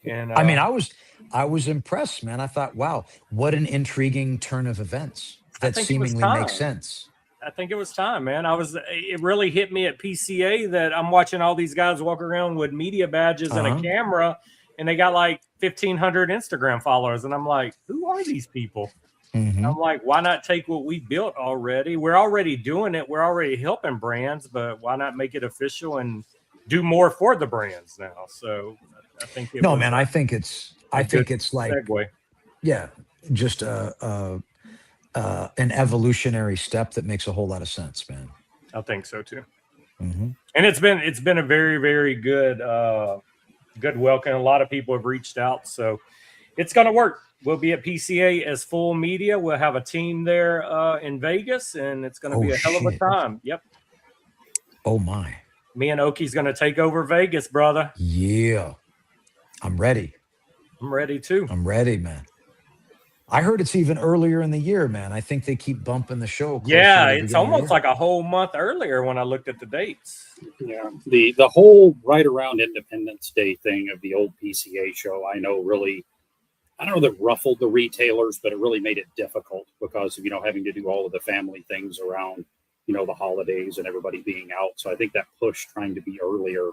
S1: And
S2: I mean, I was impressed, man. I thought, wow, what an intriguing turn of events that seemingly makes sense.
S1: I think it was time, man. It really hit me at PCA that I'm watching all these guys walk around with media badges and a camera, and they got like 1,500 Instagram followers. And I'm like, who are these people? I'm like, why not take what we built already? We're already doing it. We're already helping brands, but why not make it official and do more for the brands now? So I think
S2: I think it's like,
S1: segue.
S2: Yeah, just an evolutionary step that makes a whole lot of sense, man.
S1: I think so too. And it's been a very, very good welcome. A lot of people have reached out, so it's going to work. We'll be at PCA as full media. We'll have a team there in Vegas, and it's going to be a hell of a time. Yep.
S2: Oh my.
S1: Me and Oki's going to take over Vegas, brother.
S2: Yeah. I'm ready.
S1: I'm ready too.
S2: I'm ready, man. I heard it's even earlier in the year, man. I think they keep bumping the show.
S1: Yeah, it's almost like a whole month earlier when I looked at the dates.
S4: Yeah, the whole right around Independence Day thing of the old PCA show, I know really, I don't know that ruffled the retailers, but it really made it difficult because of, having to do all of the family things around, the holidays and everybody being out. So I think that push trying to be earlier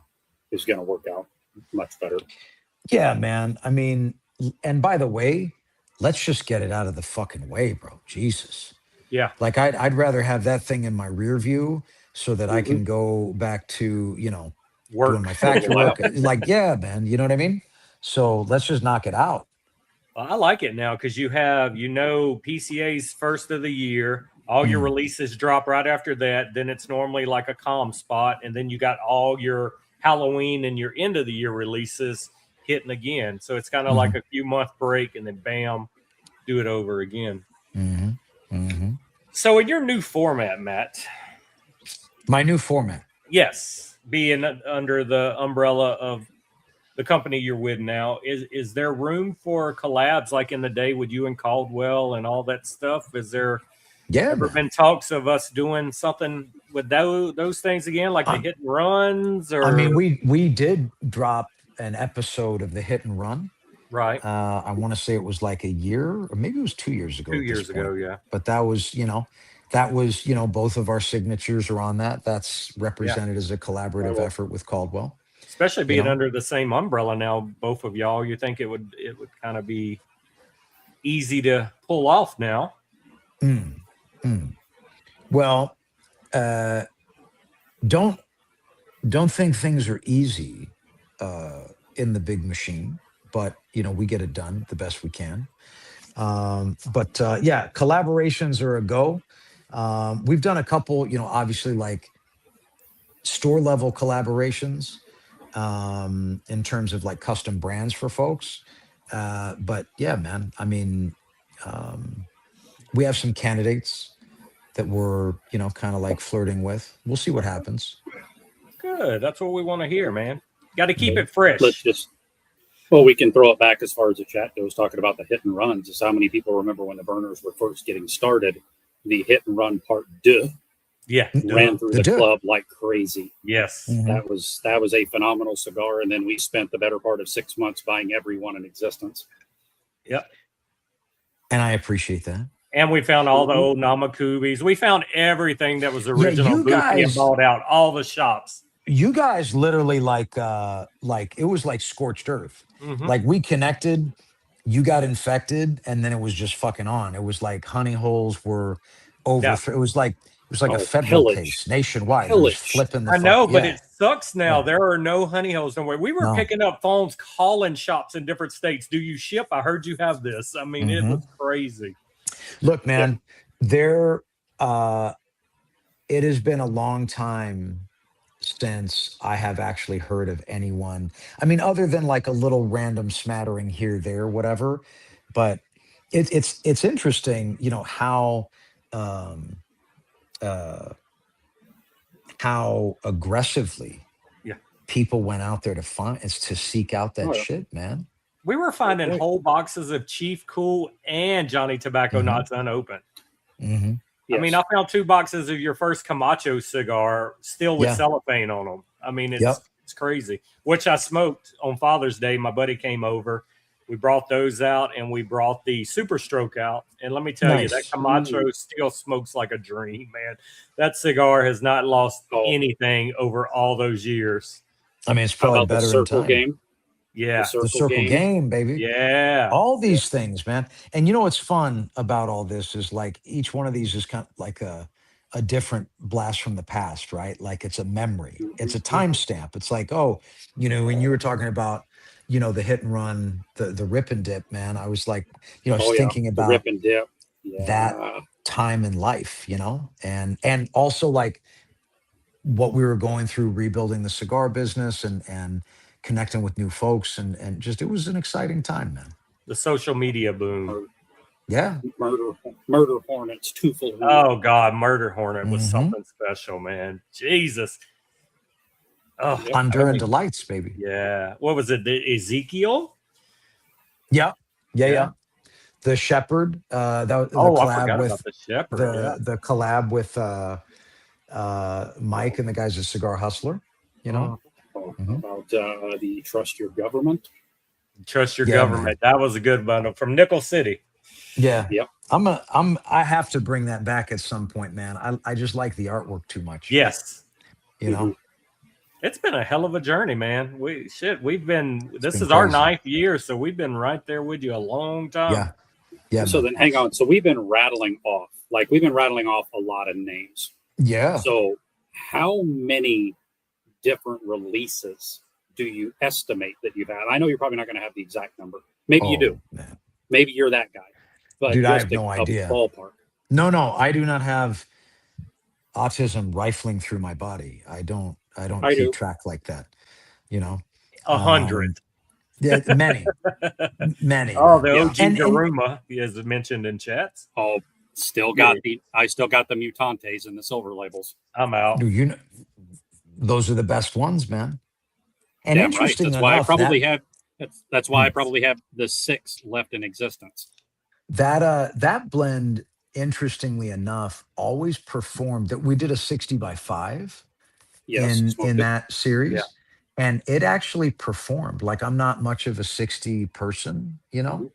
S4: is going to work out much better.
S2: Yeah, man. I mean, and by the way, let's just get it out of the fucking way, bro. Jesus.
S1: Yeah.
S2: Like I'd rather have that thing in my rear view so that I can go back to,
S1: work,
S2: doing my factory work. Like, yeah, man. You know what I mean? So let's just knock it out.
S1: Well, I like it now because you have, PCA's first of the year. All your releases drop right after that. Then it's normally like a calm spot. And then you got all your Halloween and your end of the year releases hitting again. So it's kind of like a few month break and then bam, do it over again. So in your new format, Matt.
S2: My new format.
S1: Yes. Being under the umbrella of the company you're with now, is there room for collabs like in the day with you and Caldwell and all that stuff? Is there ever been talks of us doing something with those things again, like the hit and runs? Or
S2: I mean, we did drop an episode of the Hit and Run.
S1: Right.
S2: I want to say it was like a year or maybe it was 2 years ago.
S1: 2 years ago, yeah.
S2: But that was, both of our signatures are on that. That's represented as a collaborative effort with Caldwell.
S1: Especially being under the same umbrella now, both of y'all, you think it would kind of be easy to pull off now.
S2: Well, don't think things are easy in the big machine, but we get it done the best we can. But collaborations are a go. We've done a couple, obviously like store level collaborations in terms of like custom brands for folks. But yeah, man, I mean, we have some candidates that we're, kind of like flirting with. We'll see what happens.
S1: Good. That's what we want to hear, man. Got to keep it fresh.
S4: Let's just Well, we can throw it back as far as the chat goes, talking about the hit and runs. Is how many people remember when the burners were first getting started, the hit and run part deux
S1: Yeah.
S4: ran through the
S2: deux.
S4: club like crazy.
S1: Yes.
S2: Mhm.
S4: That was a phenomenal cigar. And then we spent the better part of 6 months buying every one in existence.
S1: Yep.
S2: And I appreciate that.
S1: And we found all the old Namakubis. We found everything that was original
S2: you
S1: Buki and
S2: guys-
S1: bought out all the shops.
S2: You guys literally like it was like scorched earth.
S1: Mhm.
S2: Like we connected, you got infected, and then it was just fucking on. It was like honey holes were over.
S1: Yeah.
S2: It was like a federal
S4: pillage.
S2: case nationwide. It was
S4: Pillage.
S2: flipping the
S1: I know, but
S2: yeah.
S1: it sucks now.
S2: Yeah.
S1: There are no honey holes nowhere. We were
S2: No.
S1: picking up phones, calling shops in different states. Do you ship? I heard you have this. I mean, it was crazy.
S2: Look, man, it has been a long time since I have actually heard of anyone. I mean, other than like a little random smattering here, there, whatever. But it's interesting, you know, how aggressively people went out there to seek out that shit, man.
S1: We were finding whole boxes of Chief Cool and Johnny Tobacco Knots unopened.
S2: Mm-hmm.
S1: Yes. I mean, I found 2 boxes of your first Camacho cigar still with cellophane on them. I mean, it's crazy. Which I smoked on Father's Day. My buddy came over. We brought those out, and we brought the Super Stroke out. And let me tell you, that Camacho still smokes like a dream, man. That cigar has not lost anything over all those years.
S2: I mean, it's probably better
S4: the
S2: in time.
S4: Game?
S1: Yeah.
S2: The circle game, baby.
S1: Yeah.
S2: All these things, man. And you know what's fun about all this is like each one of these is kind of like a different blast from the past, right? Like it's a memory. It's a timestamp. It's like, oh, you know, when you were talking about, you know, the hit and run, the rip and dip, man, I was like, you know, I was thinking about
S4: the rip and dip.
S2: That time in life, you know, and also like what we were going through rebuilding the cigar business and connecting with new folks and just it was an exciting time, man.
S1: The social media boom.
S2: Yeah.
S4: Murder Hornets, twofold.
S1: Oh God, Murder Hornet was something special, man. Jesus. Oh,
S2: Honduran Delights, baby.
S1: Yeah. What was it? The Ezekiel?
S2: Yeah. The Shepherd. That was the
S1: I
S2: collab
S1: forgot
S2: with
S1: about the Shepherd.
S2: The collab with Mike and the guys at Cigar Hustler, you know.
S4: About the Trust Your Government.
S1: Trust Your Government. Man. That was a good bundle from Nickel City.
S2: Yeah.
S4: Yep.
S2: I have to bring that back at some point, man. I just like the artwork too much.
S1: Yes.
S2: You know.
S1: It's been a hell of a journey, man. This is
S2: crazy.
S1: our 9th year, so we've been right there with you a long time.
S2: Yeah.
S4: So then hang on. So we've been rattling off a lot of names.
S2: Yeah.
S4: So how many different releases do you estimate that you've had? I know you're probably not going to have the exact number. Maybe you do.
S2: Man.
S4: Maybe you're that guy. But
S2: dude, I
S4: just
S2: have no idea.
S4: Ballpark.
S2: No, I do not have autism rifling through my body. I don't keep track like that. You know,
S1: 100.
S2: Yeah, many.
S1: Oh, the OG Daruma is mentioned in chats.
S4: Oh, I still got the Mutantes and the silver labels.
S1: I'm out.
S2: Dude, you know, those are the best ones, man. And
S4: Damn
S2: interesting
S4: right. That's why I probably have the 6 left in existence.
S2: That blend, interestingly enough, always performed. That we did a 60x5 in that series, and it actually performed. Like I'm not much of a 60 person, you know,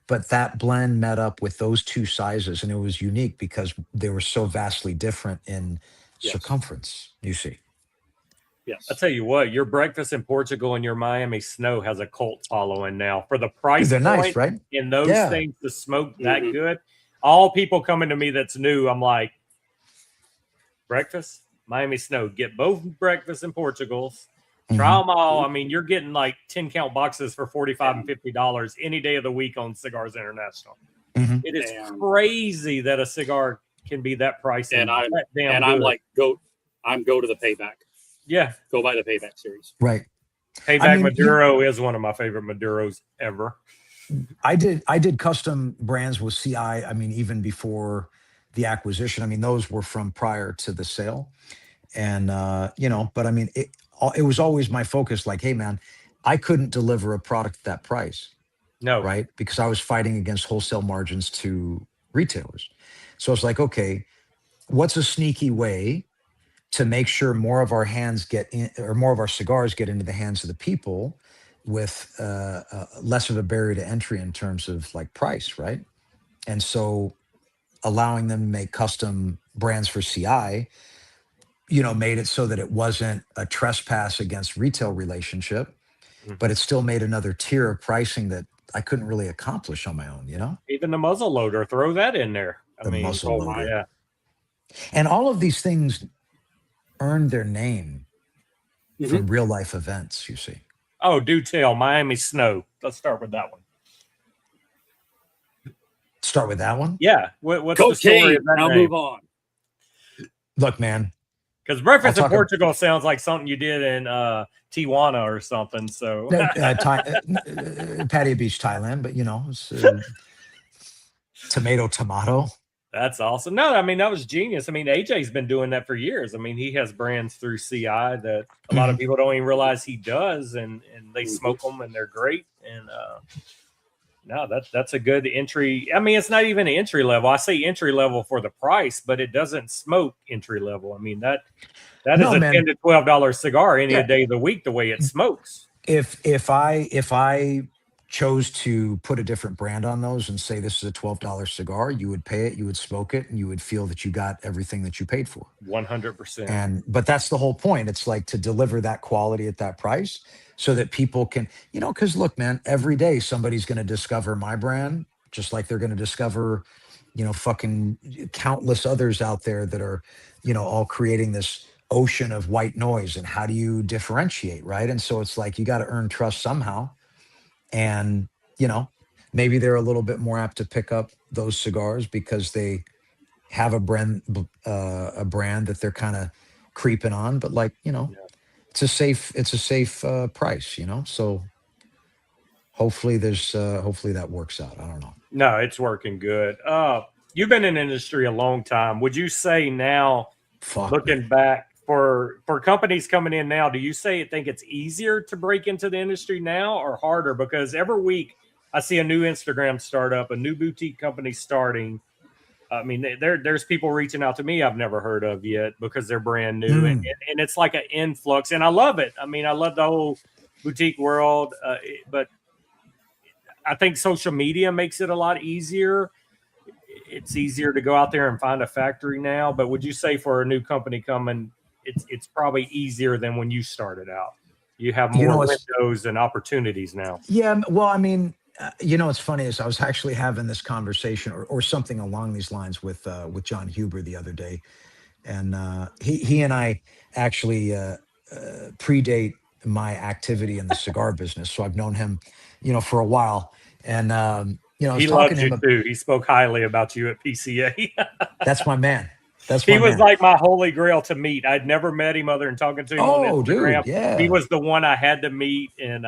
S2: but that blend met up with those 2 sizes, and it was unique because they were so vastly different in circumference. You see.
S4: Yes.
S1: I'll tell you what, your breakfast in Portugal and your Miami Snow has a cult following now. For the price
S2: they're
S1: point
S2: nice, right?
S1: In those things to smoke that good. All people coming to me that's new, I'm like, breakfast, Miami Snow. Get both breakfasts in Portugals. Try them all. I mean, you're getting like 10 count boxes for $45 and $50 any day of the week on Cigars International. It is crazy that a cigar can be that pricey.
S4: And I'm like, go to the Payback.
S1: Yeah.
S4: Go buy the Payback series.
S2: Right.
S1: Payback Maduro is one of my favorite Maduros ever.
S2: I did custom brands with CI. I mean, even before the acquisition, I mean, those were from prior to the sale. And, you know, but I mean, it was always my focus. Like, hey man, I couldn't deliver a product at that price,
S1: No,
S2: right? Because I was fighting against wholesale margins to retailers. So it's like, okay, what's a sneaky way to make sure more of our hands get in, or more of our cigars get into the hands of the people with less of a barrier to entry in terms of like price, right? And so allowing them to make custom brands for CI, made it so that it wasn't a trespass against retail relationship, but it still made another tier of pricing that I couldn't really accomplish on my own.
S1: even the muzzle loader, throw that in there. I
S2: The
S1: mean,
S2: muzzle
S4: Oh my.
S2: loader.
S1: yeah.
S2: And all of these things earned their name from real life events, you see.
S1: Oh, do tell, Miami Snow. Let's start with that one.
S2: Start with that one.
S1: Yeah. What's the story
S4: Cocaine.
S1: of that
S4: Now
S1: name?
S4: move on.
S2: Look, man,
S1: Because breakfast
S2: I'll
S1: in
S2: talk
S1: Portugal sounds like something you did in Tijuana or something. So
S2: Pattaya Beach, Thailand, but it's tomato.
S1: that's awesome. No, I mean, that was genius. I mean, AJ's been doing that for years. I mean, he has brands through CI that a lot of people don't even realize he does, and they smoke them and they're great. And no, that's a good entry. I mean, it's not even entry level. I say entry level for the price, but it doesn't smoke entry level. I mean, that is
S2: No,
S1: a
S2: man.
S1: $10 to $12 cigar any
S2: Yeah.
S1: day of the week, the way it smokes.
S2: If I chose to put a different brand on those and say this is a $12 cigar, you would pay it, you would smoke it, and you would feel that you got everything that you paid for.
S1: 100%.
S2: But that's the whole point. It's like to deliver that quality at that price so that people can, because look, man, every day somebody's going to discover my brand, just like they're going to discover, fucking countless others out there that are, all creating this ocean of white noise. And how do you differentiate, right? And so it's like you got to earn trust somehow. And, maybe they're a little bit more apt to pick up those cigars because they have a brand that they're kind of creeping on, but it's a safe price, so hopefully that works out. I don't know.
S1: No, it's working good. You've been in the industry a long time. Would you say now, looking back, for companies coming in now, do you think it's easier to break into the industry now or harder? Because every week I see a new Instagram startup, a new boutique company starting. I mean, there's people reaching out to me I've never heard of yet because they're brand new, and it's like an influx, and I love it. I mean, I love the whole boutique world, but I think social media makes it a lot easier. It's easier to go out there and find a factory now. But would you say for a new company coming, it's probably easier than when you started out? You have more windows and opportunities now.
S2: Yeah, well, I mean, it's funny is I was actually having this conversation or something along these lines with John Huber the other day, and he and I actually predate my activity in the cigar business, so I've known him, for a while, and
S1: he loves you too. He spoke highly about you at PCA.
S2: That's my man.
S1: He was like my holy grail to meet. I'd never met him other than talking to him on Instagram.
S2: Dude, yeah.
S1: He was the one I had to meet. And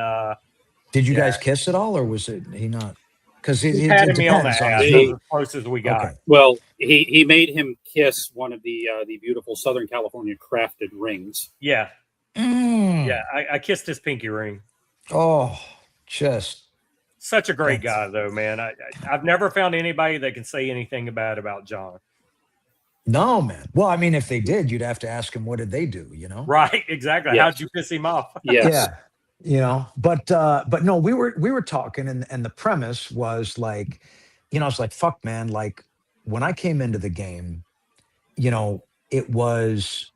S2: did you guys kiss at all, or was it he not? Because
S1: he patted me on the ass. As close as we got.
S2: Okay.
S4: Well, he made him kiss one of the beautiful Southern California crafted rings.
S1: Yeah. Yeah, I kissed his pinky ring.
S2: Oh, just
S1: such a great guy, though, man. I've never found anybody that can say anything bad about John.
S2: No, man. Well, I mean, if they did, you'd have to ask him, what did they do?
S1: Right? Exactly.
S4: Yes.
S1: How'd you piss him off?
S4: Yes.
S2: Yeah. But no, we were talking, and the premise was like, I was like, fuck, man. Like when I came into the game, it was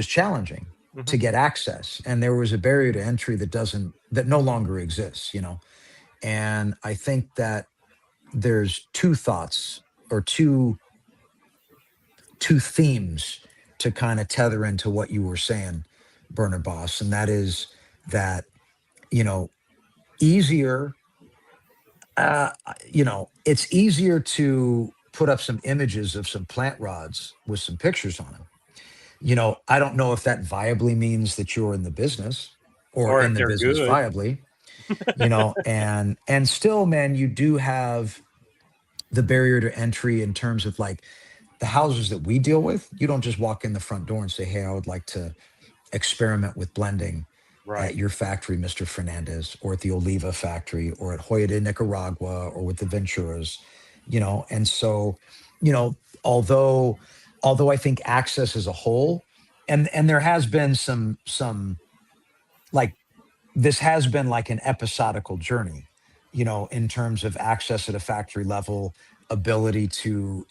S2: challenging to get access, and there was a barrier to entry that no longer exists. And I think that there's two thoughts or two themes to kind of tether into what you were saying, Burner Boss, and that is that easier it's easier to put up some images of some plant rods with some pictures on them. I don't know if that viably means that you're in the business or in the business good. Viably, and still, man, you do have the barrier to entry in terms of like the houses that we deal with. You don't just walk in the front door and say, hey, I would like to experiment with blending at your factory, Mr. Fernandez, or at the Oliva factory, or at Hoya de Nicaragua, or with the Venturas, and so, although I think access as a whole, and there has been some like this has been like an episodical journey, in terms of access at a factory level, ability to,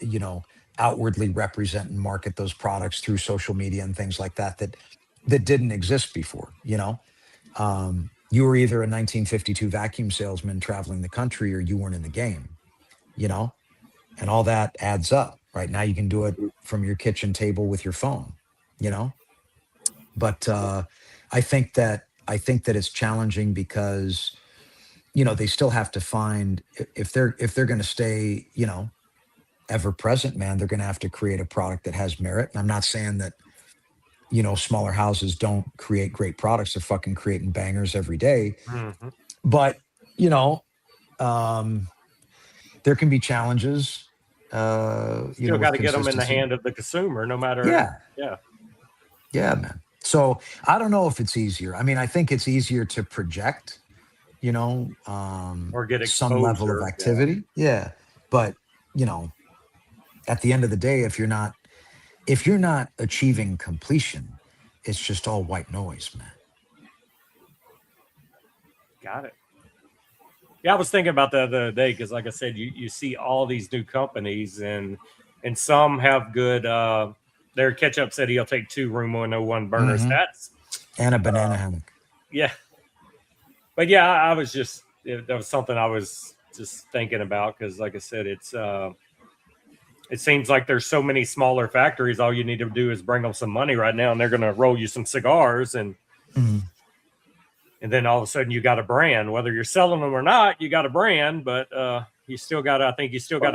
S2: outwardly represent and market those products through social media and things like that didn't exist before. You were either a 1952 vacuum salesman traveling the country, or you weren't in the game, and all that adds up. Right now, you can do it from your kitchen table with your phone, But I think that it's challenging because they still have to find, if they're going to stay ever present, man, they're going to have to create a product that has merit. And I'm not saying that smaller houses don't create great products. They're fucking creating bangers every day.
S1: Mm-hmm.
S2: But there can be challenges.
S1: Still got to get them in the hand of the consumer, no matter.
S2: Yeah, man. So I don't know if it's easier. I mean, I think it's easier to project,
S1: or get
S2: some level of activity. Yeah. But, at the end of the day, if you're not achieving completion, it's just all white noise, man.
S1: Got it. Yeah, I was thinking about that the other day because, like I said, you see all these new companies, and some have good. Their Ketchup said he'll take 2 Room 101 burners.
S2: Mhm.
S1: That's
S2: And a banana hammock.
S1: Yeah, but yeah, I was just that was something I was just thinking about because, like I said, it seems like there's so many smaller factories. All you need to do is bring them some money right now, and they're going to roll you some cigars, and then all of a sudden you got a brand. Whether you're selling them or not, you got a brand. But you still got to, I think,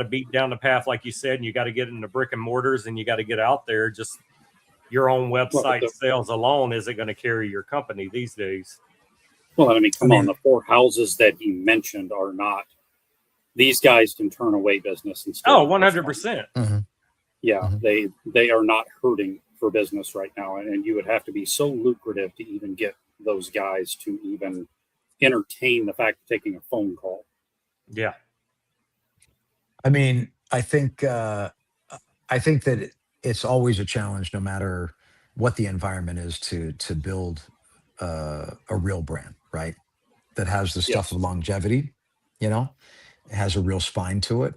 S1: beat down the path, like you said, and you got to get into brick and mortars, and you got to get out there. Just your own website sales alone isn't going to carry your company these days.
S4: Well, I mean, come on, the 4 houses that he mentioned are not. These guys can turn away business and still.
S1: 100%.
S4: Yeah, they are not hurting for business right now, and you would have to be so lucrative to even get those guys to even entertain the fact of taking a phone call.
S1: Yeah.
S2: I mean, I think that it's always a challenge, no matter what the environment is, to build a real brand, right? That has the stuff of longevity, it has a real spine to it.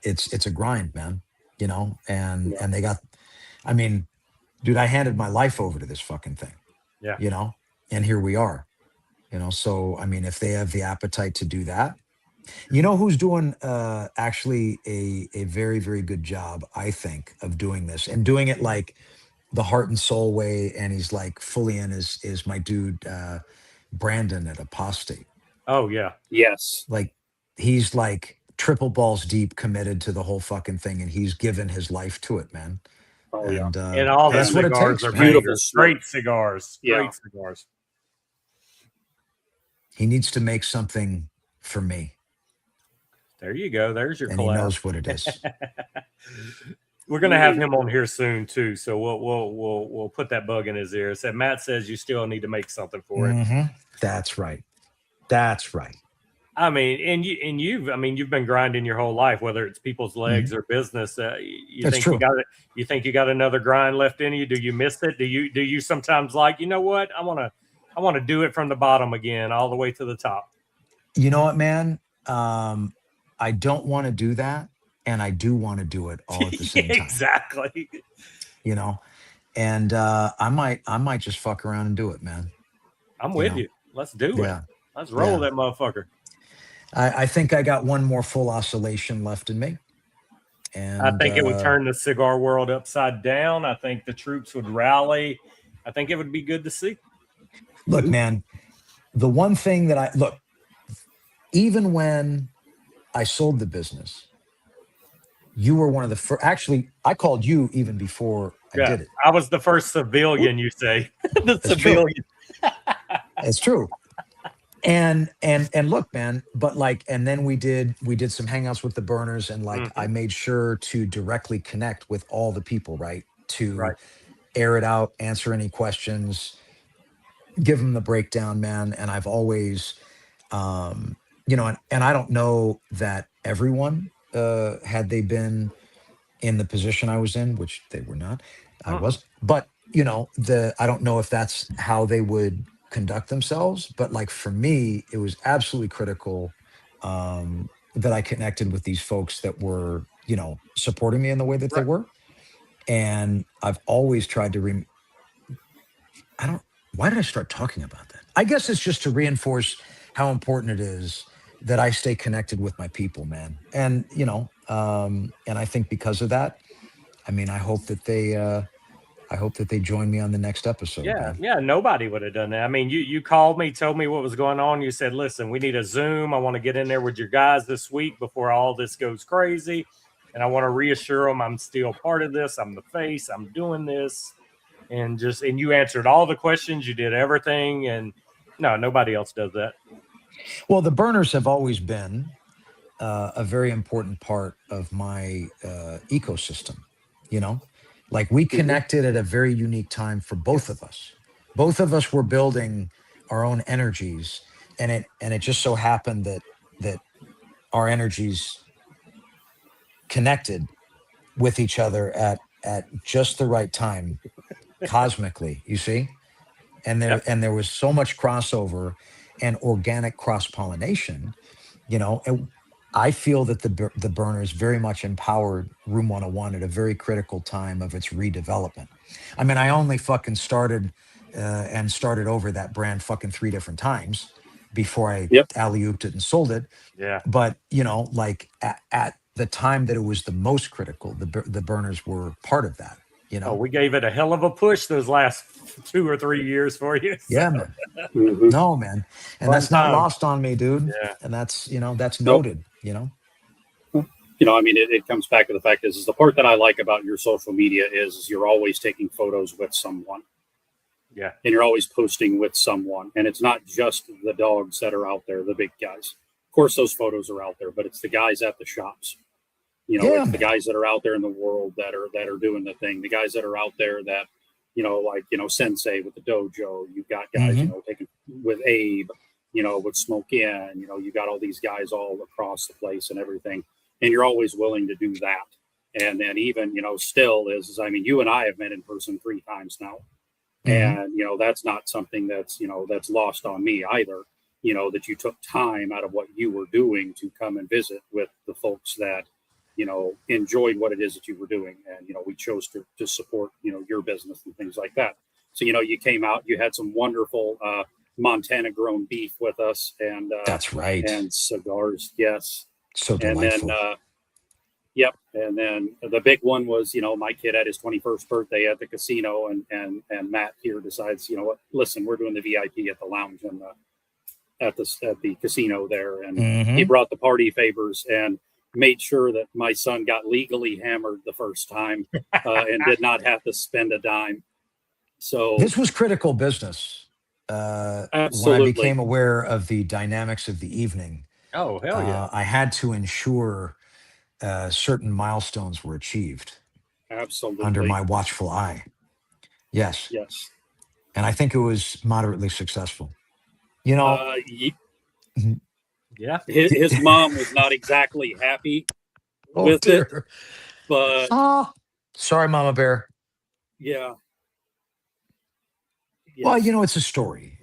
S2: It's a grind, man, and they got, I mean, dude, I handed my life over to this fucking thing, and here we are, so, I mean, if they have the appetite to do that, who's doing actually a very, very good job, I think, of doing this and doing it like the heart and soul way, and he's like fully in, is my dude Brandon at Apostate.
S1: Oh yeah.
S4: Yes.
S2: Like he's like triple balls deep committed to the whole fucking thing, and he's given his life to it, man.
S4: Oh
S2: and,
S4: yeah.
S1: And all the
S2: that's what it
S1: cigars
S2: takes,
S1: are
S2: man.
S1: beautiful, great cigars.
S4: Yeah.
S1: Great cigars.
S2: He needs to make something for me.
S1: There you go. There's your
S2: and
S1: collab.
S2: He knows what it is.
S1: We're gonna have him on here soon too, so we'll put that bug in his ear. So Matt says you still need to make something for it.
S2: That's right. That's right.
S1: I mean, you've been grinding your whole life, whether it's people's legs or business.
S2: That's true.
S1: You think you got another grind left in you? Do you miss it? Do you sometimes like, you know what? I want to do it from the bottom again, all the way to the top.
S2: You know what, man? I don't want to do that, and I do want to do it all at the same time.
S1: Exactly.
S2: And I might just fuck around and do it, man.
S1: I'm with you. Let's do it. Let's roll that motherfucker.
S2: I think I got one more full oscillation left in me. And
S1: I think it would turn the cigar world upside down. I think the troops would rally. I think it would be good to see.
S2: Look, man, the one thing that even when I sold the business, you were one of the first. Actually, I called you even before I did it.
S1: I was the first civilian, you say. The
S2: That's
S1: civilian.
S2: It's true. And look, man, but and then we did some hangouts with the burners, and I made sure to directly connect with all the people, right? To air it out, answer any questions. give them the breakdown, man. And I've always, you know, and I don't know that everyone, had they been in the position I was in, which they were not, I
S1: Mm-mm.
S2: was, but you know, I don't know if that's how they would conduct themselves, but like for me, it was absolutely critical, that I connected with these folks that were, you know, supporting me in the way that they
S1: Right.
S2: were. And I've always tried to I don't, why did I start talking about that? I guess it's just to reinforce how important it is that I stay connected with my people, man. And, you know, and I think because of that, I mean, I hope that they join me on the next episode,
S1: Yeah,
S2: man.
S1: yeah, nobody would have done that. I mean, you called me, told me what was going on. You said, "Listen, we need a Zoom. I want to get in there with your guys this week before all this goes crazy, and I want to reassure them I'm still part of this. I'm the face. I'm doing this." And you answered all the questions. You did everything, and no, nobody else does that.
S2: Well, the burners have always been, a very important part of my, ecosystem. You know, like we
S4: Mhm.
S2: connected at a very unique time for both of
S1: Yes.
S2: us. Both of us were building our own energies, and it just so happened that our energies connected with each other at just the right time, cosmically. You see,
S1: Yep.
S2: and there was so much crossover and organic cross pollination. You know, and I feel that the burners very much empowered Room 101 at a very critical time of its redevelopment. I mean, I only fucking started, and started over that brand fucking three different times before I
S4: Yep.
S2: alley-ooped it and sold it.
S1: Yeah.
S2: But you know, like at the time that it was the most critical, the burners were part of that. You
S1: Oh,
S2: know,
S1: we gave it a hell of a push those last 2 or 3 years for you. So,
S2: yeah, man.
S4: Mhm.
S2: No, man, and
S1: fun
S2: that's not
S1: time.
S2: lost on me, dude.
S1: Yeah.
S2: And that's, you know, that's
S4: Nope.
S2: noted. You know.
S4: I mean, it comes back to the fact is the part that I like about your social media is you're always taking photos with someone
S1: Yeah.
S4: and you're always posting with someone. And it's not just the dogs that are out there, the big guys. Of course, those photos are out there, but it's the guys at the shops.
S2: Yeah,
S4: It's the
S2: man.
S4: guys that are out there in the world that are doing the thing. The guys that are out there that, like Sensei with the dojo. You've got guys,
S2: Hmm.
S4: taking with Abe, with Smoke In. You got all these guys all across the place and everything, and you're always willing to do that. And then even still is I mean, you and I have met in person 3 times now,
S2: Hmm.
S4: and that's not something that's lost on me either. That you took time out of what you were doing to come and visit with the folks that enjoyed what it is that you were doing, and we chose to support your business and things like that. So you came out, you had some wonderful Montana grown beef with us,
S2: That's right.
S4: and cigars, yes.
S2: So
S4: And then
S2: delightful.
S4: yep. And then the big one was, my kid had his 21st birthday at the casino, and Matt here decides, what, listen, we're doing the VIP at the lounge and at the casino there, and he
S2: Hmm.
S4: brought the party favors and made sure that my son got legally hammered the first time, and did not have to spend a dime. So
S2: This was critical business. When I
S4: absolutely,
S2: became aware of the dynamics of the evening,
S1: Oh, hell yeah.
S2: I had to ensure, certain milestones were achieved under
S4: absolutely,
S2: my watchful eye. Yes,
S4: yes.
S2: and I think it was moderately successful. You know.
S4: Uh,
S2: Mhm.
S1: Yeah.
S4: his mom was not exactly happy
S2: Oh
S4: with it,
S2: dear.
S4: but
S2: Ah, sorry, Mama Bear.
S4: yeah,
S2: Well, you
S4: yes,
S2: know, it's a story,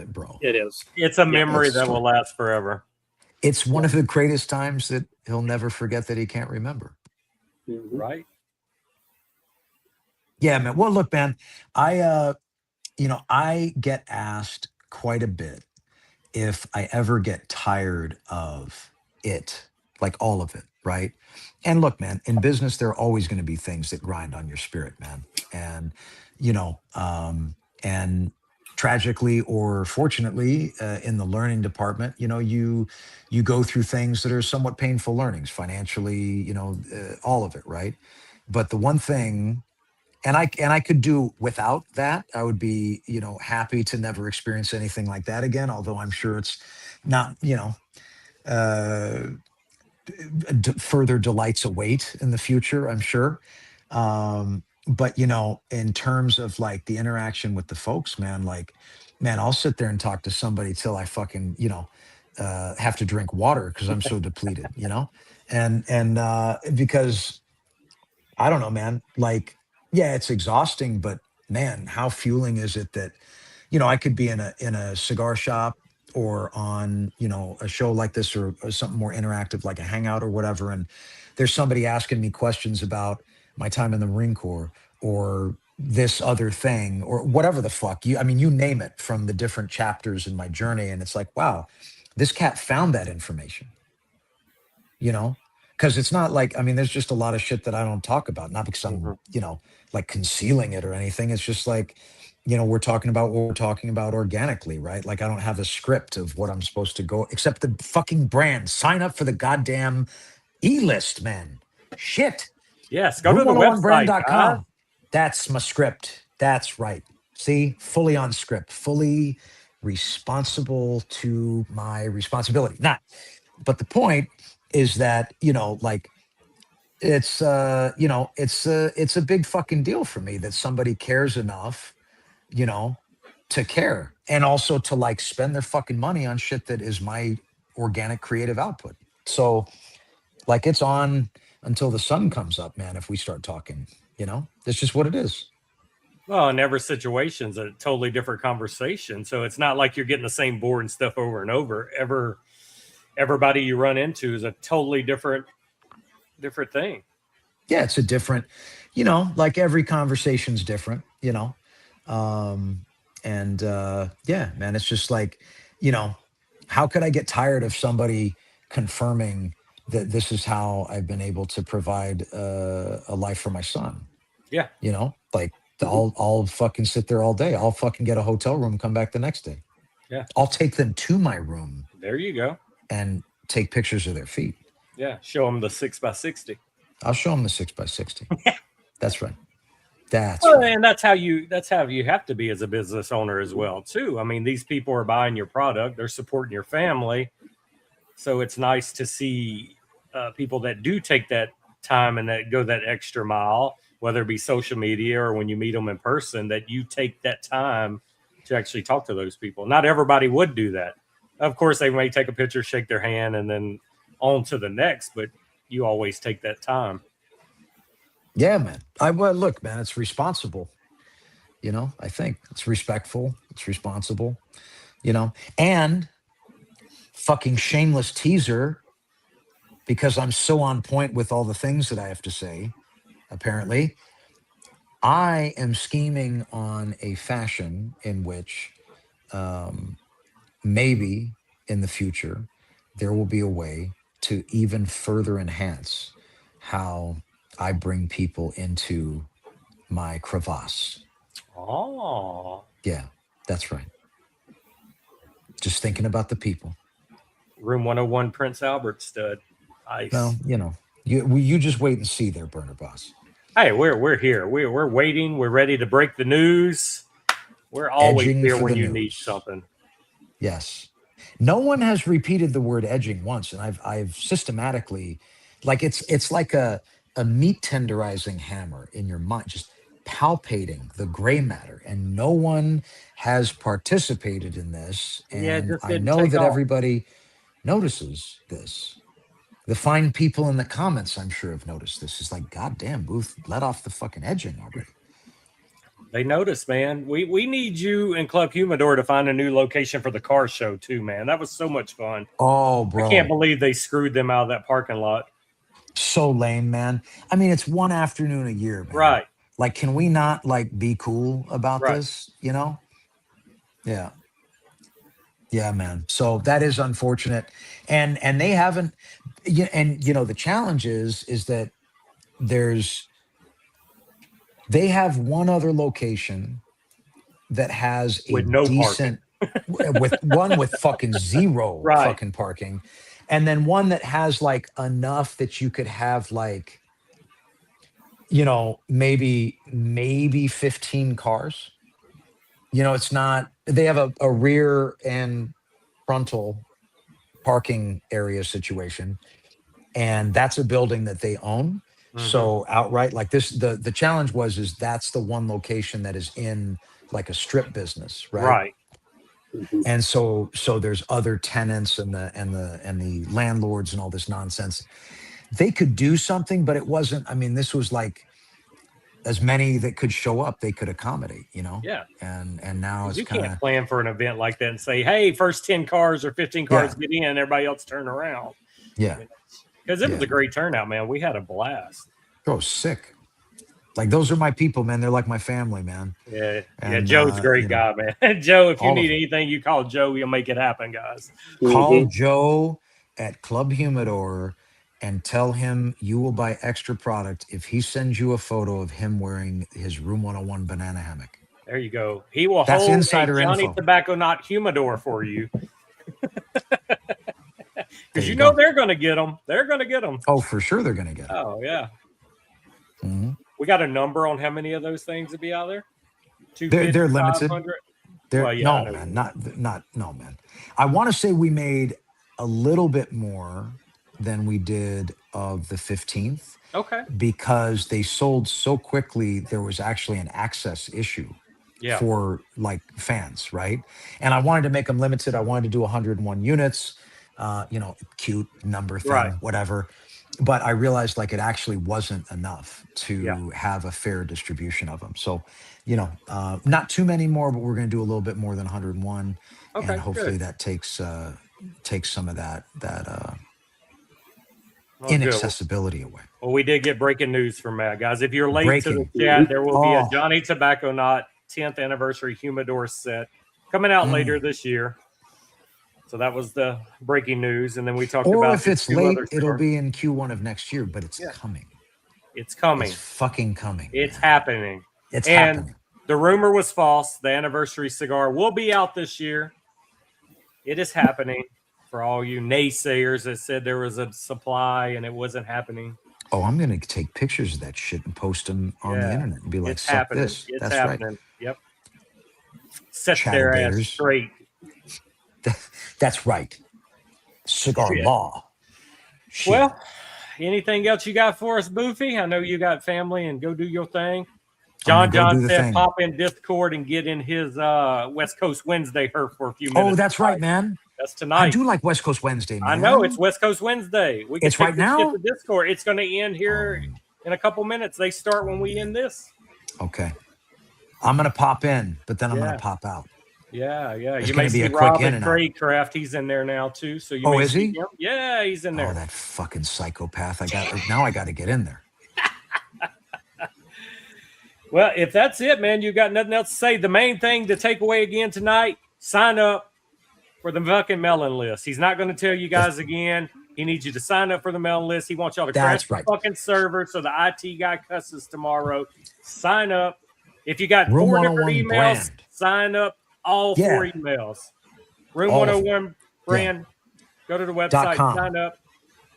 S2: bro.
S4: it is.
S1: It's a
S4: Yep.
S1: memory
S2: It's a
S1: that will
S2: story.
S1: last forever.
S2: It's one
S4: Yep.
S2: of the greatest times that he'll never forget that he can't remember.
S4: Mhm.
S1: Right.
S2: Yeah, man. Well, look, man, I get asked quite a bit if I ever get tired of it, like all of it, right? And look, man, in business, there are always going to be things that grind on your spirit, man. And, you know, and tragically or fortunately, in the learning department, you go through things that are somewhat painful learnings financially, all of it, right? But the one thing, and I could do without that. I would be, happy to never experience anything like that again. Although I'm sure it's not, uh, further delights await in the future. I'm sure. But in terms of like the interaction with the folks, man, like man, I'll sit there and talk to somebody till I fucking, have to drink water because I'm so depleted, and because I don't know, man, like, yeah, it's exhausting, but man, how fueling is it that, I could be in a cigar shop or on, a show like this or something more interactive like a hangout or whatever. And there's somebody asking me questions about my time in the Marine Corps or this other thing or whatever the fuck I mean, you name it from the different chapters in my journey. And it's like, wow, this cat found that information, you know? Because it's not like, I mean, there's just a lot of shit that I don't talk about, not because I'm,
S1: Mhm.
S2: like concealing it or anything. It's just like, we're talking about what we're talking about organically, right? Like I don't have a script of what I'm supposed to go, except the fucking brand. Sign up for the goddamn e-list, man. Shit.
S1: Yes, go to the website, guys.
S2: Room101brand.com. That's my script. That's right. See, fully on script, fully responsible to my responsibility. Not, but the point is that, like it's a big fucking deal for me that somebody cares enough, you know, to care and also to like spend their fucking money on shit that is my organic creative output. So like it's on until the sun comes up, man, if we start talking, that's just what it is.
S1: Well, in every situation's a totally different conversation. So it's not like you're getting the same boring stuff over and over. Everybody you run into is a totally different thing.
S2: Yeah, it's a different, like every conversation's different, yeah, man, it's just like, how could I get tired of somebody confirming that this is how I've been able to provide a life for my son?
S1: Yeah.
S2: Like I'll fucking sit there all day. I'll fucking get a hotel room, come back the next day.
S1: Yeah.
S2: I'll take them to my room
S1: There you go.
S2: and take pictures of their feet.
S1: Yeah. Show them the 6x60.
S2: I'll show them the 6x60. That's right. That's
S1: well,
S2: right.
S1: And that's how you have to be as a business owner as well, too. I mean, these people are buying your product, they're supporting your family. So it's nice to see people that do take that time and that go that extra mile, whether it be social media or when you meet them in person, that you take that time to actually talk to those people. Not everybody would do that. Of course, they may take a picture, shake their hand, and then on to the next, but you always take that time.
S2: Yeah, man. Well, look, man, it's responsible. I think it's respectful. It's responsible, and fucking shameless teaser because I'm so on point with all the things that I have to say. Apparently, I am scheming on a fashion in which maybe in the future there will be a way to even further enhance how I bring people into my crevasse.
S1: Oh.
S2: Yeah, that's right. Just thinking about the people.
S1: Room 101 Prince Albert stud. Nice.
S2: Well, you just wait and see there, Burner Boss.
S1: Hey, we're here. We're waiting. We're ready to break the news. We're always
S2: Edging
S1: here
S2: for
S1: when
S2: the
S1: you
S2: news.
S1: need something.
S2: Yes. No one has repeated the word edging once, and I've systematically, like it's like a meat tenderizing hammer in your mind, just palpating the gray matter, and no one has participated in this.
S1: Yeah, it
S2: And
S1: just
S2: I
S1: didn't
S2: know
S1: take
S2: that
S1: off.
S2: everybody notices this. The fine people in the comments, I'm sure, have noticed this. It's like, goddamn, Booth, let off the fucking edging already.
S1: They noticed, man. We need you and Club Humidor to find a new location for the car show too, man. That was so much fun.
S2: Oh, bro.
S1: I can't believe they screwed them out of that parking lot.
S2: So lame, man. I mean, it's one afternoon a year, man.
S1: Right.
S2: Like, can we not like be cool about this? Yeah. Yeah, man. So that is unfortunate. And they haven't the challenge is that they have one other location that has a
S1: With no
S2: decent with fucking zero
S1: Right.
S2: fucking parking, and then one that has like enough that you could have like maybe 15 cars. It's not, they have a rear and frontal parking area situation, and that's a building that they own. So outright, like this, the challenge is that's the one location that is in like a strip business, right?
S1: Right.
S2: And so there's other tenants and the landlords and all this nonsense. They could do something, but it wasn't. I mean, this was like as many that could show up, they could accommodate,
S1: Yeah.
S2: And now it's
S1: You
S2: kind
S1: can't
S2: of
S1: plan for an event like that and say, hey, first 10 cars or 15 cars get in, everybody else turn around.
S2: Yeah.
S1: Because it was a great turnout, man. We had a blast.
S2: Oh, sick. Like, those are my people, man. They're like my family, man.
S1: Yeah.
S2: And,
S1: Joe's a great guy, man. Joe, if you
S2: all
S1: need
S2: of them.
S1: anything, you call Joe. He'll make it happen, guys.
S2: Call Joe at Club Humidor and tell him you will buy extra product if he sends you a photo of him wearing his Room 101 banana hammock.
S1: There you go. He will
S2: That's
S1: hold
S2: insider
S1: a Johnny
S2: info.
S1: Tobacco Not Humidor for you. Because
S2: you
S1: know
S2: go.
S1: they're going to get them. They're going to get them.
S2: Oh, for sure they're going to get them.
S1: Oh, yeah.
S2: Mm-hmm.
S1: We got a number on how many of those things to be out there?
S2: They're limited.
S1: 500?
S2: Well, yeah, no, man, no, man. I want to say we made a little bit more than we did of the 15th.
S1: Okay.
S2: Because they sold so quickly, there was actually an access issue for like fans, right? And I wanted to make them limited. I wanted to do 101 units, cute number thing, whatever. But I realized like it actually wasn't enough to have a fair distribution of them. So, not too many more, but we're going to do a little bit more than 101, and hopefully that takes some of that inaccessibility away.
S1: Well, we did get breaking news from Matt, guys. If you're late to the chat, there will be a Johnny Tobacco Knot 10th anniversary humidor set coming out later this year. So that was the breaking news, and then we talked about.
S2: Or if it's late, it'll be in Q1 of next year. But it's coming.
S1: It's coming.
S2: It's fucking coming.
S1: It's happening.
S2: It's happening.
S1: The rumor was false. The anniversary cigar will be out this year. It is happening. For all you naysayers that said there was a supply and it wasn't happening.
S2: Oh, I'm going to take pictures of that shit and post them on the internet and be like, "Suck this."
S1: It's
S2: That's
S1: happening.
S2: right.
S1: Yep. Set their ass straight.
S2: That's right. Cigar law. Shit.
S1: Well, anything else you got for us, Boofy? I know you got family and go do your thing. John said pop in Discord and get in his West Coast Wednesday for a few minutes.
S2: Oh, that's right, man.
S1: That's tonight.
S2: I do like West Coast Wednesday, man.
S1: I know it's West Coast Wednesday. We can
S2: it's right now.
S1: The Discord. It's going to end here in a couple minutes. They start when we end this.
S2: Okay. I'm going to pop in, but then I'm going to pop out.
S1: Yeah.
S2: It's
S1: you may see
S2: a
S1: Rob
S2: quick
S1: and Tradecraft. He's in there now too. So you.
S2: Oh, is he?
S1: Him. Yeah, he's in there.
S2: Oh, that fucking psychopath! I got to get in there.
S1: Well, if that's it, man, you got nothing else to say. The main thing to take away again tonight: sign up for the fucking mailing list. He's not going to tell you guys again. He needs you to sign up for the mailing list. He wants y'all to crash the fucking server so the IT guy cusses tomorrow. Sign up. If you got 4 different emails, sign up all 4 emails. Room 101 brand. Go to the website, sign up.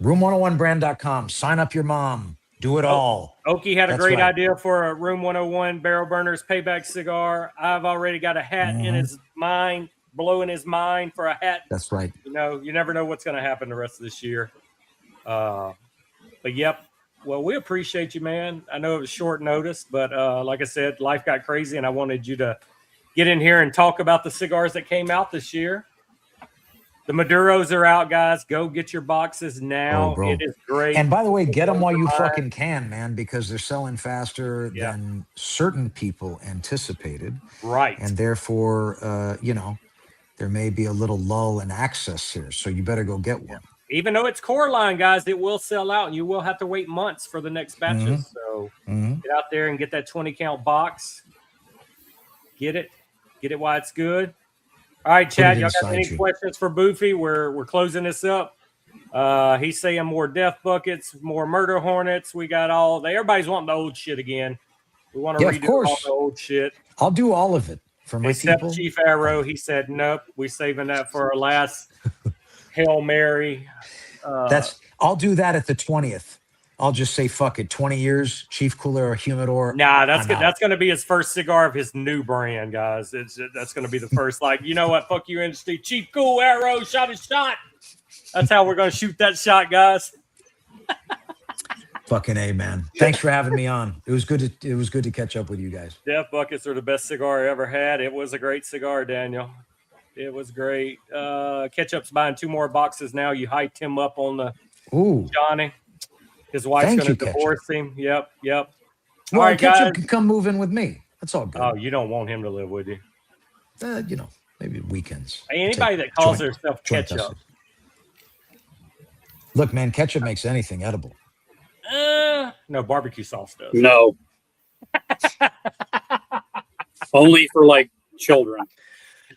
S2: Room101brand.com. Sign up your mom. Do it all.
S1: Okie had a great idea for a Room 101 Barrel Burners Payback cigar. I've already got a hat in his mind. Blowing his mind for a hat.
S2: That's right.
S1: You never know what's going to happen the rest of this year. But yep. Well, we appreciate you, man. I know it was short notice, but like I said, life got crazy, and I wanted you to get in here and talk about the cigars that came out this year. The Maduros are out, guys. Go get your boxes now.
S2: Oh,
S1: it is great.
S2: And by the way, get them while you fucking can, man, because they're selling faster than certain people anticipated.
S1: Right.
S2: And therefore, there may be a little lull in access here. So you better go get one.
S1: Even though it's core line, guys, it will sell out, and you will have to wait months for the next batches. So get out there and get that 20-count box. Get it while it's good. All right, Chad, y'all got any questions for Boofy? We're closing this up. He's saying more death buckets, more murder hornets. We got all. Everybody's wanting the old shit again. We want to redo all the old shit.
S2: I'll do all of it for my
S1: Except
S2: people.
S1: Chief Arrow, he said nope. We're saving that for our last Hail Mary.
S2: I'll do that at the 20th. I'll just say fuck it. 20 years, Chief Cooler or Humidor.
S1: Nah, that's going to be his first cigar of his new brand, guys. That's going to be the first. Like, you know what? Fuck you, industry. Chief Cool Arrow shot his shot. That's how we're going to shoot that shot, guys.
S2: Fucking A, man. Thanks for having me on. It was good to catch up with you guys.
S1: Death buckets are the best cigar I ever had. It was a great cigar, Daniel. It was great. Ketchup's buying 2 more boxes now. You hyped him up on the
S2: Ooh.
S1: Johnny. His wife's
S2: Thank
S1: going to
S2: you,
S1: divorce him. Yep.
S2: Well,
S1: All right,
S2: Ketchup
S1: guys.
S2: can come move in with me. That's all good.
S1: Oh, you don't want him to live with you.
S2: You know, maybe weekends.
S1: Hey, anybody that calls herself
S2: joint
S1: Ketchup.
S2: custody. Look, man, ketchup makes anything edible.
S1: No, barbecue sauce does.
S4: No. Only for like children.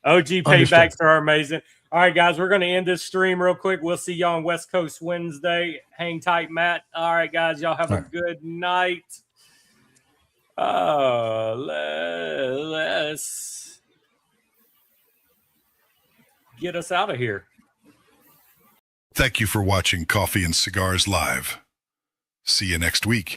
S1: OG paybacks are amazing. All right, guys, we're going to end this stream real quick. We'll see y'all on West Coast Wednesday. Hang tight, Matt. All right, guys, y'all have a good night. Let's get us out of here.
S3: Thank you for watching Coffee and Cigars Live. See you next week.